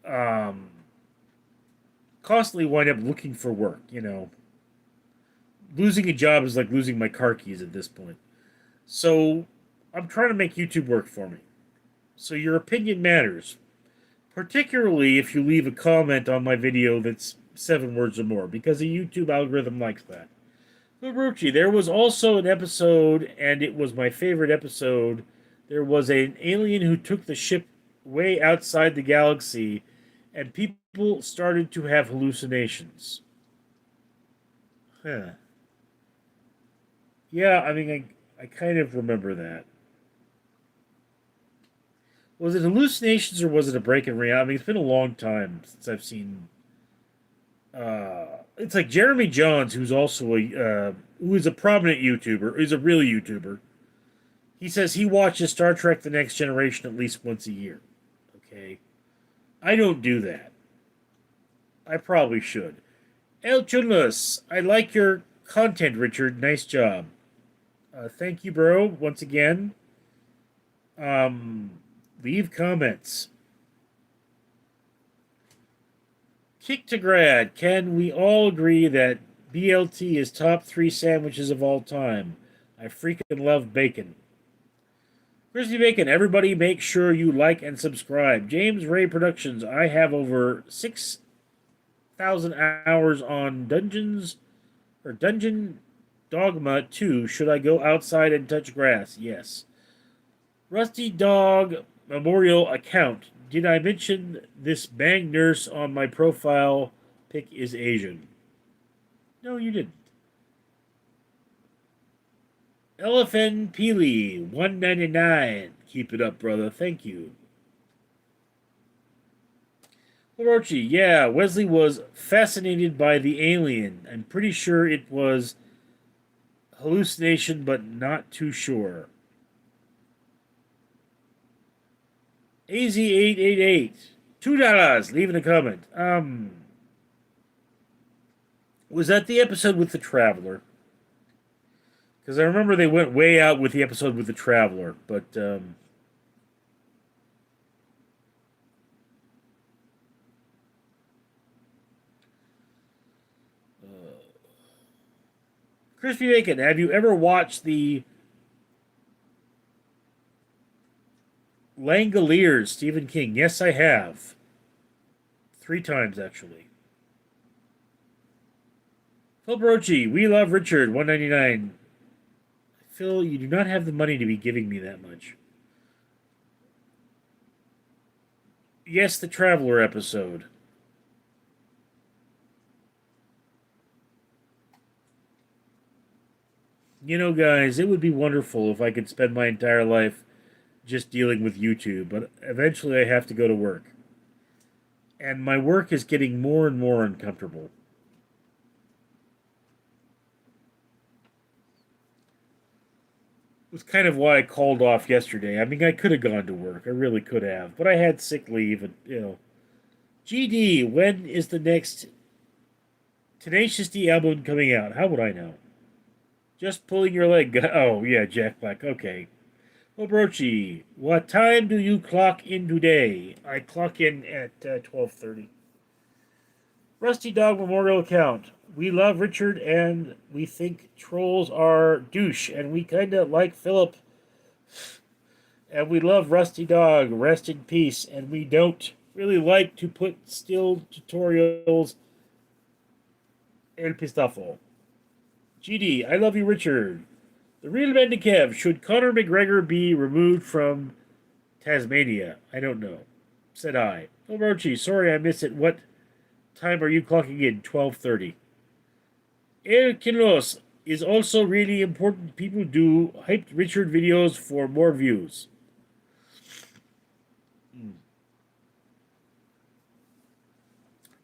um, constantly wind up looking for work. Losing a job is like losing my car keys at this point. So I'm trying to make YouTube work for me. So your opinion matters, particularly if you leave a comment on my video that's 7 words or more, because the YouTube algorithm likes that. Fuburuchi, there was also an episode, and it was my favorite episode. There was an alien who took the ship way outside the galaxy, and people started to have hallucinations. Huh. Yeah, I mean, I kind of remember that. Was it hallucinations or was it a break in reality? I mean, it's been a long time since I've seen. It's like Jeremy Johns, who's also who is a prominent YouTuber, is a real YouTuber. He says he watches Star Trek: The Next Generation at least once a year. Okay, I don't do that. I probably should. El Chunless, I like your content, Richard. Nice job. Thank you, bro. Once again. Um, Leave comments. Kick to grad. Can we all agree that BLT is top 3 sandwiches of all time? I freaking love bacon. Crispy Bacon, everybody make sure you like and subscribe. James Ray Productions, I have over 6,000 hours on Dungeon Dogma 2. Should I go outside and touch grass? Yes. Rusty Dog Memorial Account. Did I mention this bang nurse on my profile pic is Asian? No, you didn't. Elephant Peely, 199. Keep it up, brother. Thank you. Orochi, yeah, Wesley was fascinated by the alien. I'm pretty sure it was hallucination, but not too sure. AZ888, $2. Leaving a comment. Was that the episode with the Traveler? Because I remember they went way out with the episode with the Traveler, but Crispy Bacon, have you ever watched the Langoliers, Stephen King? Yes, I have. 3 times, actually. Phil Brochi, we love Richard, 199. Phil, you do not have the money to be giving me that much. Yes, the Traveler episode. You know, guys, it would be wonderful if I could spend my entire life just dealing with YouTube, but eventually I have to go to work. And my work is getting more and more uncomfortable. It was kind of why I called off yesterday. I mean, I could have gone to work. I really could have. But I had sick leave and, GD, when is the next Tenacious D album coming out? How would I know? Just pulling your leg. Oh, yeah, Jack Black. Okay. Obrochi, what time do you clock in today? I clock in at 12:30. Rusty Dog Memorial Account. We love Richard and we think trolls are douche, and we kinda like Philip, and we love Rusty Dog. Rest in peace. And we don't really like to put still tutorials El Pistafo. GD, I love you, Richard. The real Mendikev. Should Conor McGregor be removed from Tasmania? I don't know. Said I. Orochi, sorry I missed it. What time are you clocking in? 12:30. El Kilos is also really important. People do hyped Richard videos for more views.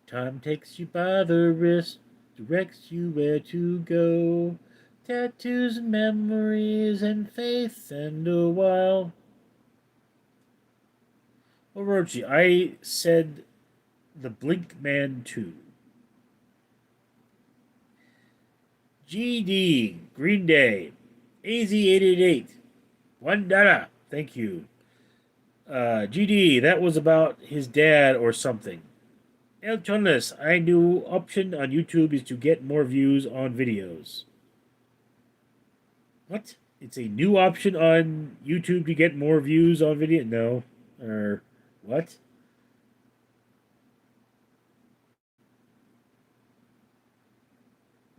Time takes you by the wrist, directs you where to go. Tattoos and memories and faith and a while. Orochi, I said the Blink Man 2. GD, Green Day, AZ888, $1. Thank you. GD, that was about his dad or something. El Chunless, I new option on YouTube is to get more views on videos. What? It's a new option on YouTube to get more views on video? No. Or what?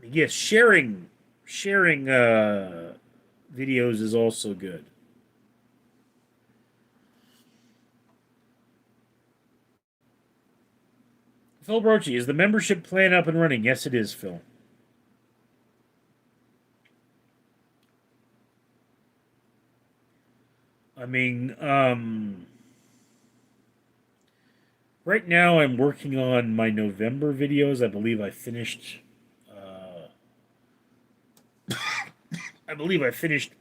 Yes, sharing videos is also good. Phil Brochi, is the membership plan up and running? Yes, it is, Phil. I mean, right now I'm working on my November videos. I believe I finished. I believe I finished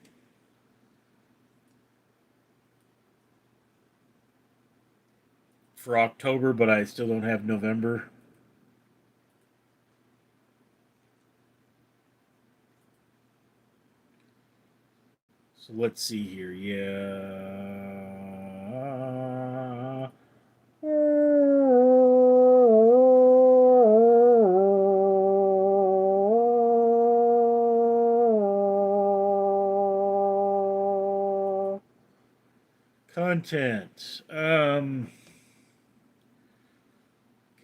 for October, but I still don't have November. So let's see here. Yeah. Content.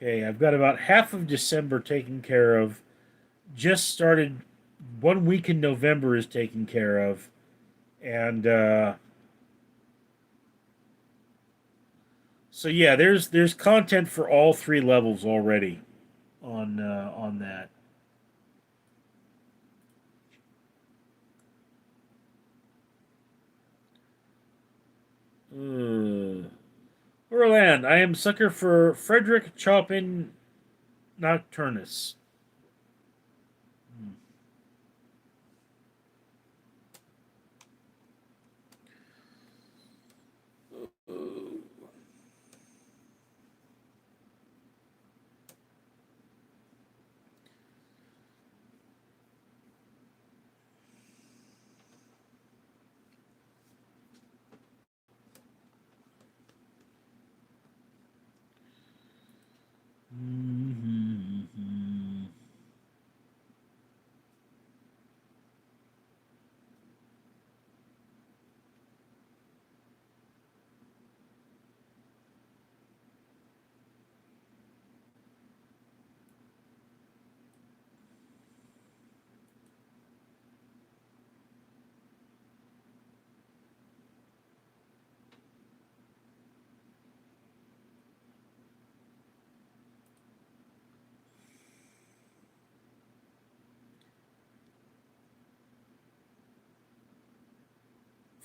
Okay, I've got about half of December taken care of. Just started 1 week in November is taken care of. And so yeah, there's content for all three levels already on that. Orland, I am sucker for Frederick Chopin Nocturnus.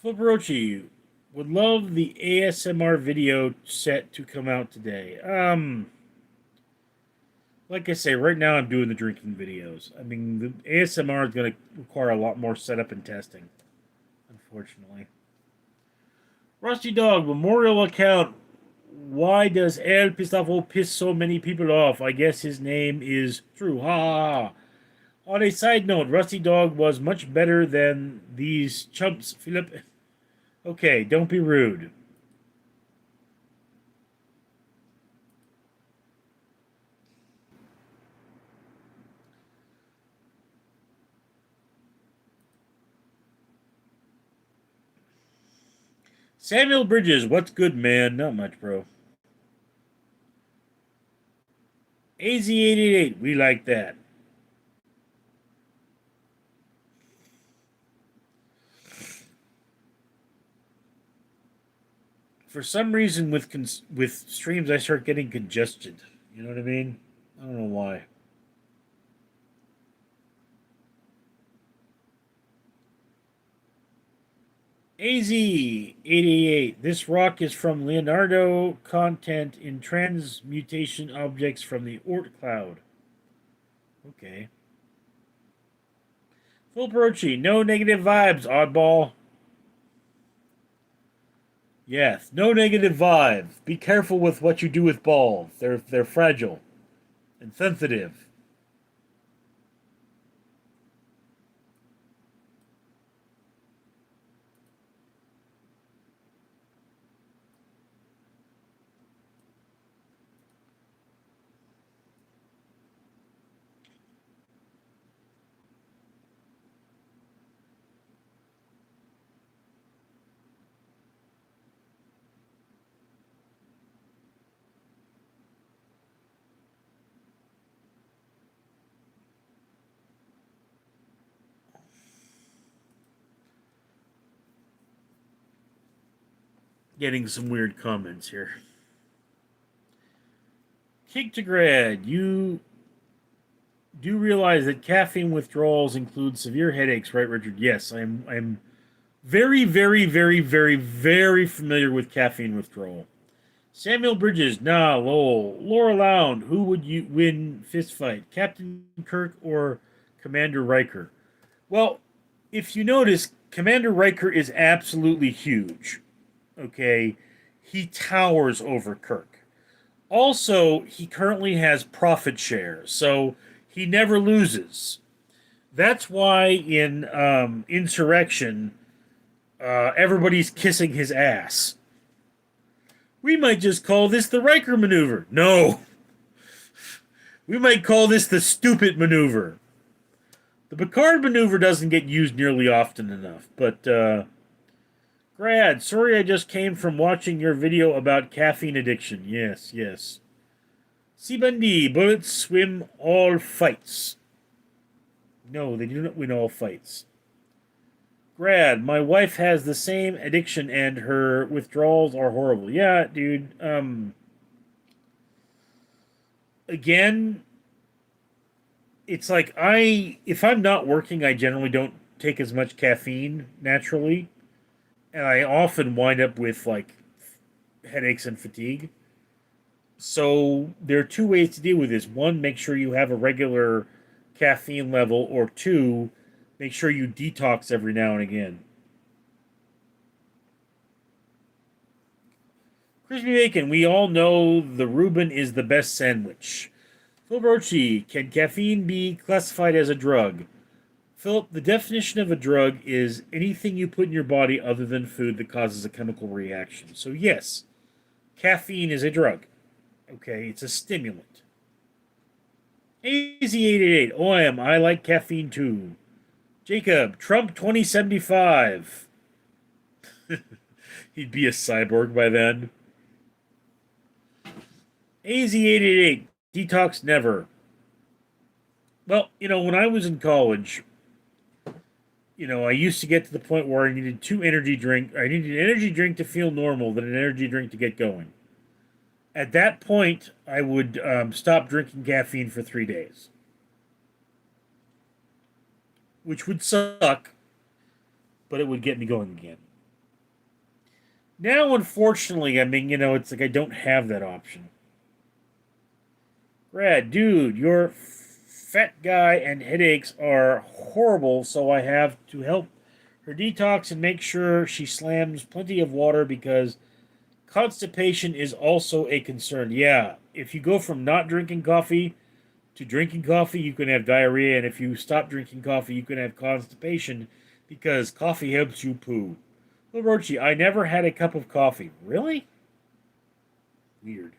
Flipperochi would love the ASMR video set to come out today. Like I say, right now I'm doing the drinking videos. I mean, the ASMR is going to require a lot more setup and testing, unfortunately. Rusty Dog Memorial Account. Why does El Pistafo piss so many people off? I guess his name is True. Ha ha ha. On a side note, Rusty Dog was much better than these chumps, Philip. Okay, don't be rude. Samuel Bridges, what's good, man? Not much, bro. AZ88, we like that. For some reason, with streams, I start getting congested. You know what I mean? I don't know why. AZ88. This rock is from Leonardo content in transmutation objects from the Oort cloud. Okay. Full Brochi. No negative vibes, oddball. Yes, no negative vibes. Be careful with what you do with balls. They're fragile and sensitive. Getting some weird comments here. Kictograd, you do realize that caffeine withdrawals include severe headaches, right, Richard? Yes, I'm very, very, very, very, very familiar with caffeine withdrawal. Samuel Bridges, nah, lol. Laura Lound, who would you win fist fight, Captain Kirk or Commander Riker? Well, if you notice, Commander Riker is absolutely huge. Okay, he towers over Kirk. Also, he currently has profit share, so he never loses. That's why in Insurrection, everybody's kissing his ass. We might just call this the Riker maneuver. No. We might call this the stupid maneuver. The Picard maneuver doesn't get used nearly often enough, but, Grad, sorry I just came from watching your video about caffeine addiction. Yes, yes. Sibandi, bullets swim all fights. No, they do not win all fights. Grad, my wife has the same addiction and her withdrawals are horrible. Yeah, dude. Again, it's like if I'm not working, I generally don't take as much caffeine naturally, and I often wind up with like headaches and fatigue. So there are two ways to deal with this. One, make sure you have a regular caffeine level, or two, make sure you detox every now and again. Crispy bacon. We all know the Reuben is the best sandwich. Phil Brochi, can caffeine be classified as a drug? Philip, the definition of a drug is anything you put in your body other than food that causes a chemical reaction. So yes, caffeine is a drug. Okay, it's a stimulant. AZ888, OM, I like caffeine too. Jacob, Trump 2075. He'd be a cyborg by then. AZ888, detox never. Well, when I was in college, I used to get to the point where I needed two energy drink. I needed an energy drink to feel normal, then an energy drink to get going. At that point, I would stop drinking caffeine for 3 days, which would suck, but it would get me going again. Now, unfortunately, I mean, it's like I don't have that option. Brad, dude, your fat guy and headaches are horrible, so I have to help her detox and make sure she slams plenty of water because constipation is also a concern. Yeah, if you go from not drinking coffee to drinking coffee, you can have diarrhea, and if you stop drinking coffee, you can have constipation because coffee helps you poo. Well, Rochi, I never had a cup of coffee. Really? Weird.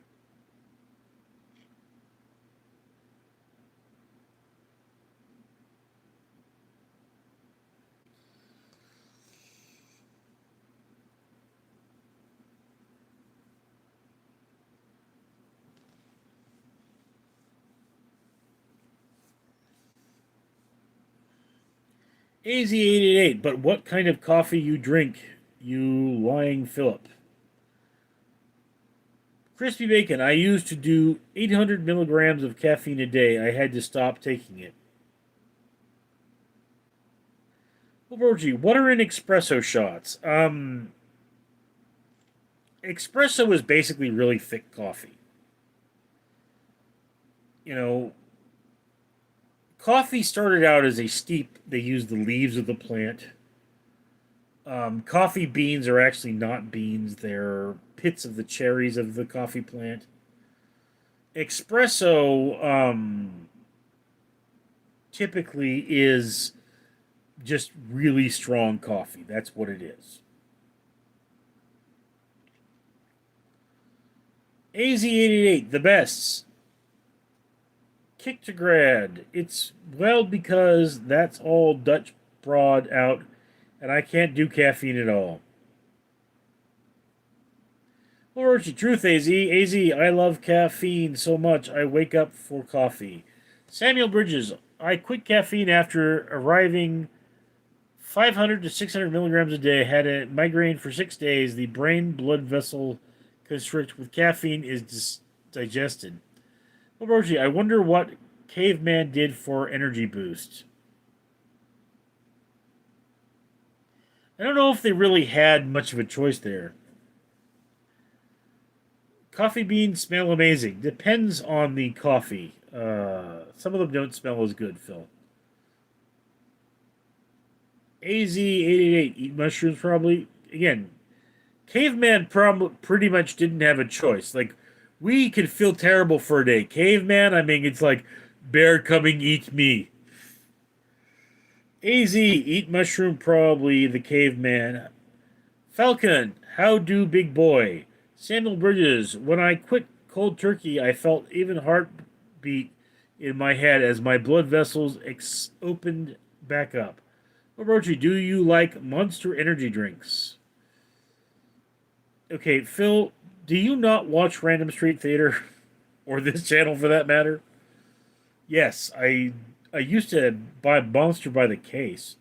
AZ888, but what kind of coffee you drink, you lying Philip? Crispy bacon. I used to do 800 milligrams of caffeine a day. I had to stop taking it. Well, Roji, what are in espresso shots? Espresso is basically really thick coffee. You know, coffee started out as a steep. They used the leaves of the plant. Coffee beans are actually not beans, they're pits of the cherries of the coffee plant. Espresso typically is just really strong coffee. That's what it is. AZ88, the best. Kick to grad. It's well because that's all Dutch broad out, and I can't do caffeine at all. Or truth, AZ. AZ, I love caffeine so much I wake up for coffee. Samuel Bridges, I quit caffeine after arriving 500 to 600 milligrams a day. Had a migraine for 6 days. The brain blood vessel constrict with caffeine is digested. Well, Roshi, I wonder what caveman did for energy boost. I don't know if they really had much of a choice there. Coffee beans smell amazing. Depends on the coffee. Some of them don't smell as good, Phil. AZ888, eat mushrooms probably. Again, caveman pretty much didn't have a choice. Like, we could feel terrible for a day. Caveman, I mean, it's like, bear coming eat me. AZ, eat mushroom probably, the caveman. Falcon, how do big boy? Samuel Bridges, when I quit cold turkey, I felt even heartbeat in my head as my blood vessels opened back up. Orochi, do you like Monster energy drinks? Okay, Phil, do you not watch Random Street Theater? Or this channel for that matter? Yes, I used to buy Monster by the case.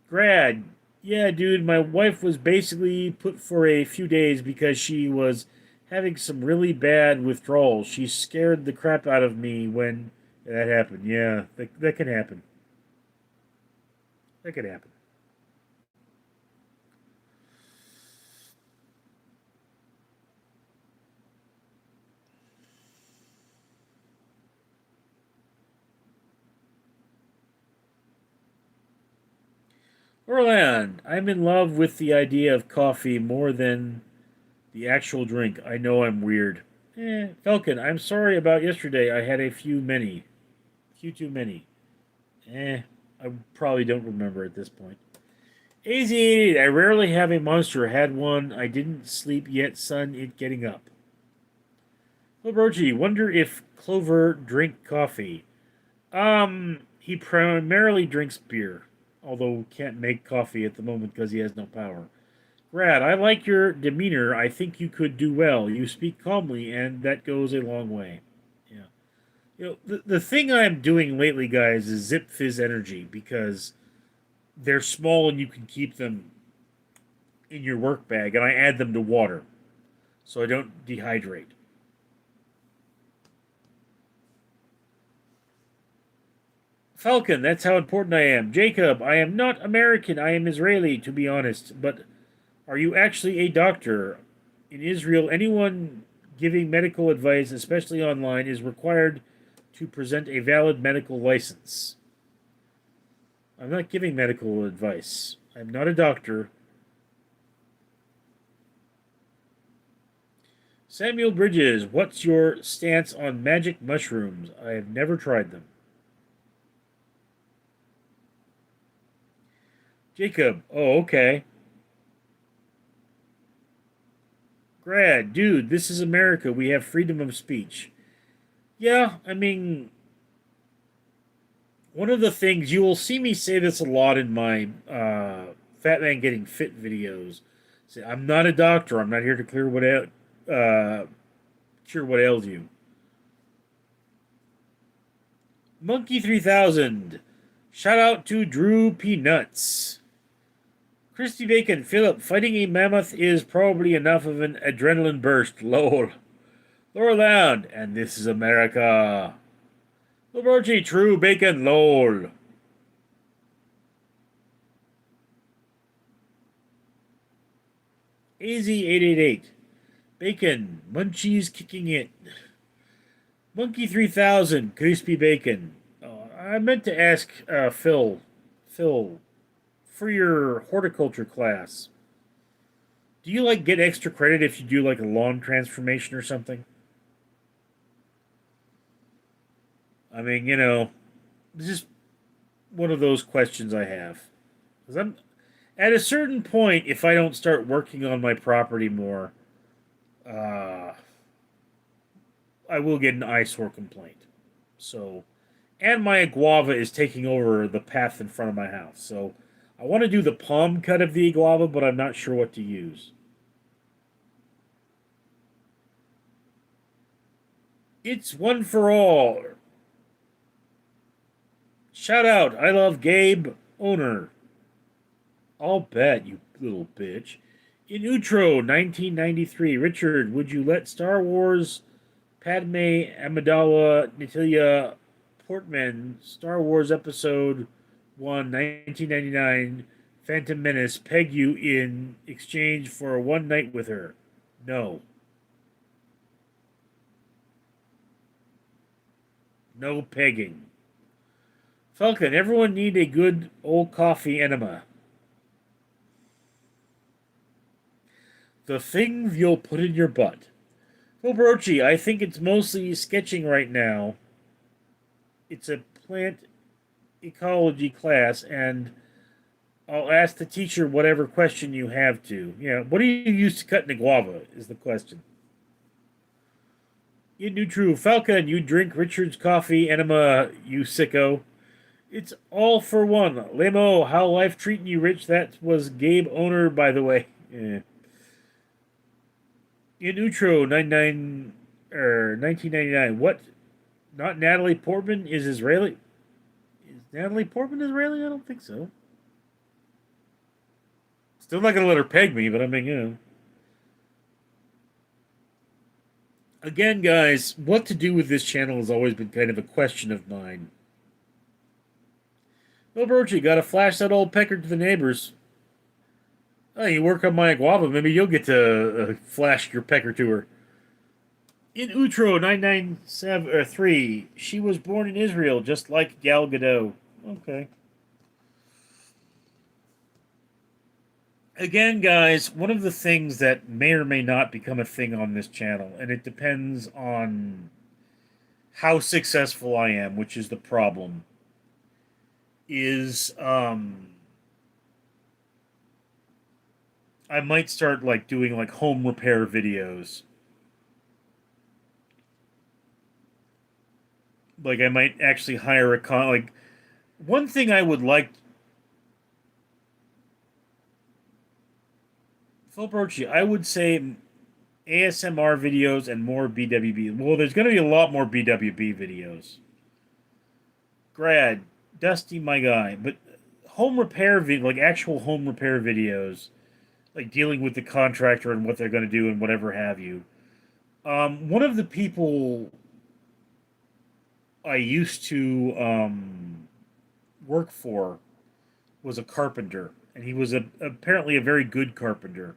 Grad, yeah, dude, my wife was basically put for a few days because she was having some really bad withdrawals. She scared the crap out of me when that happened. Yeah, that can happen. That could happen. Orland, I'm in love with the idea of coffee more than the actual drink. I know I'm weird. Falcon, I'm sorry about yesterday. I had a few too many. I probably don't remember at this point. AZ88, I rarely have a monster. Had one. I didn't sleep yet, son. It getting up. Librochi, wonder if Clover drink coffee. He primarily drinks beer, although can't make coffee at the moment because he has no power. Brad, I like your demeanor. I think you could do well. You speak calmly, and that goes a long way. Yeah. The thing I'm doing lately, guys, is Zip Fizz Energy because they're small and you can keep them in your work bag, and I add them to water so I don't dehydrate. Falcon, that's how important I am. Jacob, I am not American. I am Israeli, to be honest, but Are you actually a doctor? In Israel, anyone giving medical advice, especially online, is required to present a valid medical license. I'm not giving medical advice. I'm not a doctor. Samuel Bridges, what's your stance on magic mushrooms? I have never tried them. Jacob, oh, okay. Grad, dude, this is America. We have freedom of speech. Yeah, I mean, one of the things you will see me say this a lot in my Fat Man Getting Fit videos. Say, I'm not a doctor. I'm not here to cure what ails you. Monkey 3000. Shout out to Drew Peanuts. Christy Bacon, Philip, fighting a mammoth is probably enough of an adrenaline burst. Lol. Laura Loud, and this is America. Liberty, True Bacon, lol. AZ888. Bacon, munchies kicking it. Monkey 3000, crispy bacon. I meant to ask Phil, for your horticulture class, do you like get extra credit if you do like a lawn transformation or something? I mean, this is one of those questions I have. Because I'm at a certain point, if I don't start working on my property more, uh, I will get an eyesore complaint. So, and my guava is taking over the path in front of my house. So, I want to do the palm cut of the guava, but I'm not sure what to use. It's one for all. Shout out, I love Gabe Owner. I'll bet, you little bitch. In Utro, 1993, Richard, would you let Star Wars Padme Amidala Natalia Portman, Star Wars Episode 1, 1999, Phantom Menace, peg you in exchange for a one night with her? No. No pegging. Falcon, everyone need a good old coffee enema. The thing you'll put in your butt. Phil Brochi, I think it's mostly sketching right now. It's a plant ecology class, and I'll ask the teacher whatever question you have to. Yeah, what do you use to cut in a guava is the question. You knew true. Falcon, you drink Richard's coffee enema, you sicko. It's all for one. Limo, how life treating you, Rich? That was Gabe Owner, by the way. Yeah. In Utro 1999. What? Not Natalie Portman is Israeli? Is Natalie Portman Israeli? I don't think so. Still not gonna let her peg me, but I mean. Again, guys, what to do with this channel has always been kind of a question of mine. Well, Birchie, gotta flash that old pecker to the neighbors. Oh, you work on my guava, maybe you'll get to flash your pecker to her. In Utro 997 she was born in Israel, just like Gal Gadot. Okay. Again, guys, one of the things that may or may not become a thing on this channel, and it depends on how successful I am, which is the problem, is I might start like doing like home repair videos. Like I might actually hire like one thing I would like Phil Brochi, I would say ASMR videos and more BWB. Well, there's going to be a lot more BWB videos. Grad, Dusty, my guy, but home repair like actual home repair videos, like dealing with the contractor and what they're going to do and whatever have you. One of the people I used to work for was a carpenter, and he was apparently a very good carpenter.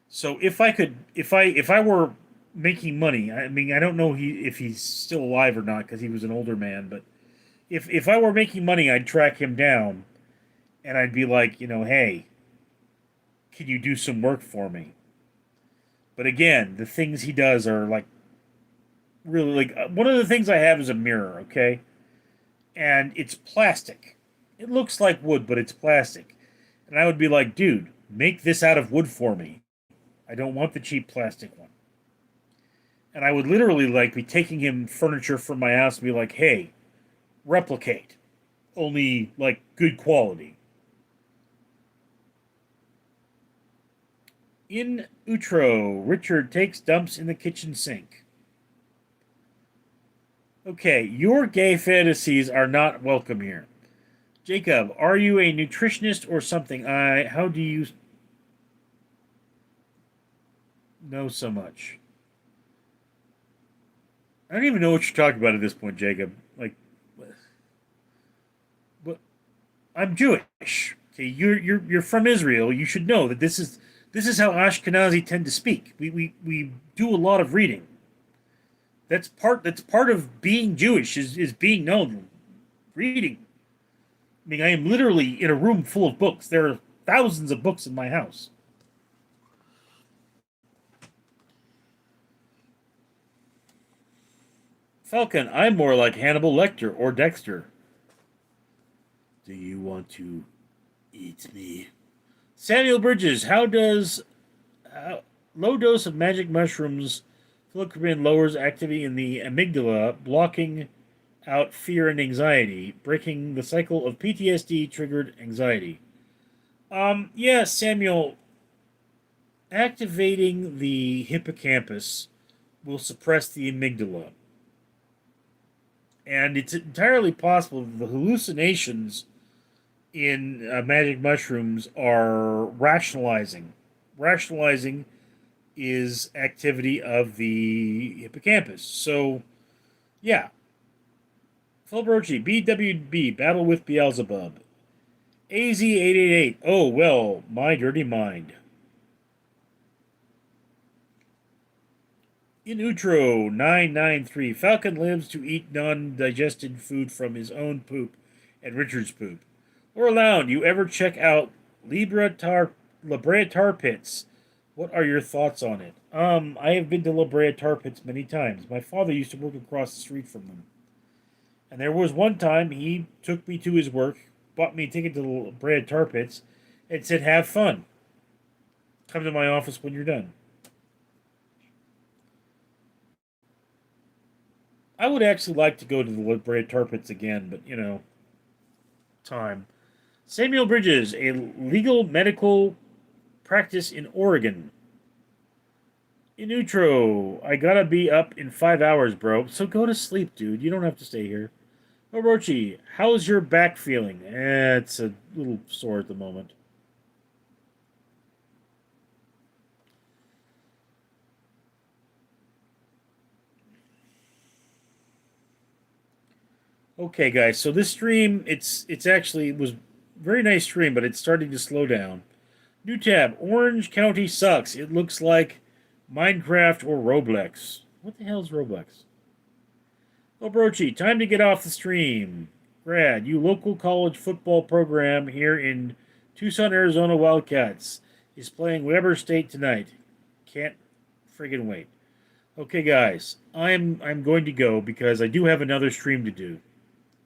So if I were making money, I mean, I don't know if he's still alive or not because he was an older man, but if I were making money, I'd track him down and I'd be like, hey, can you do some work for me? But again, the things he does are like really like one of the things I have is a mirror, okay? And it's plastic. It looks like wood, but it's plastic. And I would be like, dude, make this out of wood for me. I don't want the cheap plastic one. And I would literally like be taking him furniture from my house and be like, hey, replicate. Only like good quality. In Utro, Richard takes dumps in the kitchen sink. Okay, your gay fantasies are not welcome here. Jacob, are you a nutritionist or something? How do you know so much? I don't even know what you're talking about at this point, Jacob. Like, what? I'm Jewish. Okay, you're from Israel. You should know that this is how Ashkenazi tend to speak. We do a lot of reading. That's part of being Jewish is being known, reading. I mean, I am literally in a room full of books. There are thousands of books in my house. Falcon, I'm more like Hannibal Lecter or Dexter. Do you want to eat me? Samuel Bridges, how does low dose of magic mushrooms psilocybin lowers activity in the amygdala, blocking out fear and anxiety, breaking the cycle of PTSD triggered anxiety? Yeah, Samuel, activating the hippocampus will suppress the amygdala. And it's entirely possible that the hallucinations in magic mushrooms are rationalizing. Rationalizing is activity of the hippocampus. So, yeah. Phil Brochi, BWB, Battle with Beelzebub. AZ888, oh, well, my dirty mind. In Utro 993, Falcon lives to eat non-digested food from his own poop and Richard's poop. Or aloud, you ever check out La Brea Tar Pits? What are your thoughts on it? I have been to La Brea Tar Pits many times. My father used to work across the street from them. And there was one time he took me to his work, bought me a ticket to the La Brea Tar Pits, and said, have fun. Come to my office when you're done. I would actually like to go to the La Brea Tar Pits again, but, time. Samuel Bridges, a legal medical practice in Oregon. In Utro, I gotta be up in 5 hours, bro. So go to sleep, dude. You don't have to stay here. Orochi, how's your back feeling? It's a little sore at the moment. Okay, guys. So this stream, it's actually it was very nice stream, but it's starting to slow down. New tab. Orange County sucks. It looks like Minecraft or Roblox. What the hell is Roblox? Oh, Brochi, time to get off the stream. Grad, you local college football program here in Tucson, Arizona Wildcats is playing Weber State tonight. Can't friggin' wait. Okay, guys, I'm going to go because I do have another stream to do,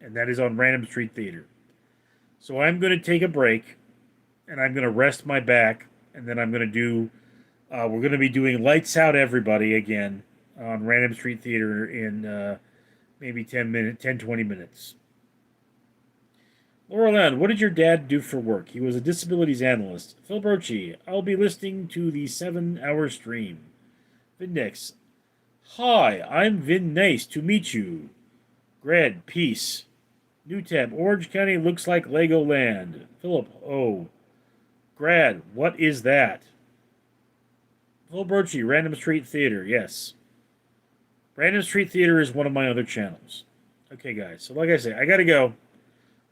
and that is on Random Street Theater. So I'm going to take a break, and I'm going to rest my back, and then I'm going to do. We're going to be doing Lights Out Everybody again on Random Street Theater in maybe 20 minutes. Laura Land, what did your dad do for work? He was a disabilities analyst. Phil Brochi, I'll be listening to the 7-hour stream. Vindex, hi, I'm Vin. Nice to meet you. Grad, peace. New tab, Orange County looks like Legoland. Philip, oh. Grad, what is that? Phil Brochi, Random Street Theater, yes. Random Street Theater is one of my other channels. Okay, guys, so like I say, I gotta go.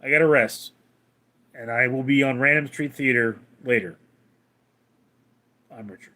I gotta rest. And I will be on Random Street Theater later. I'm Richard.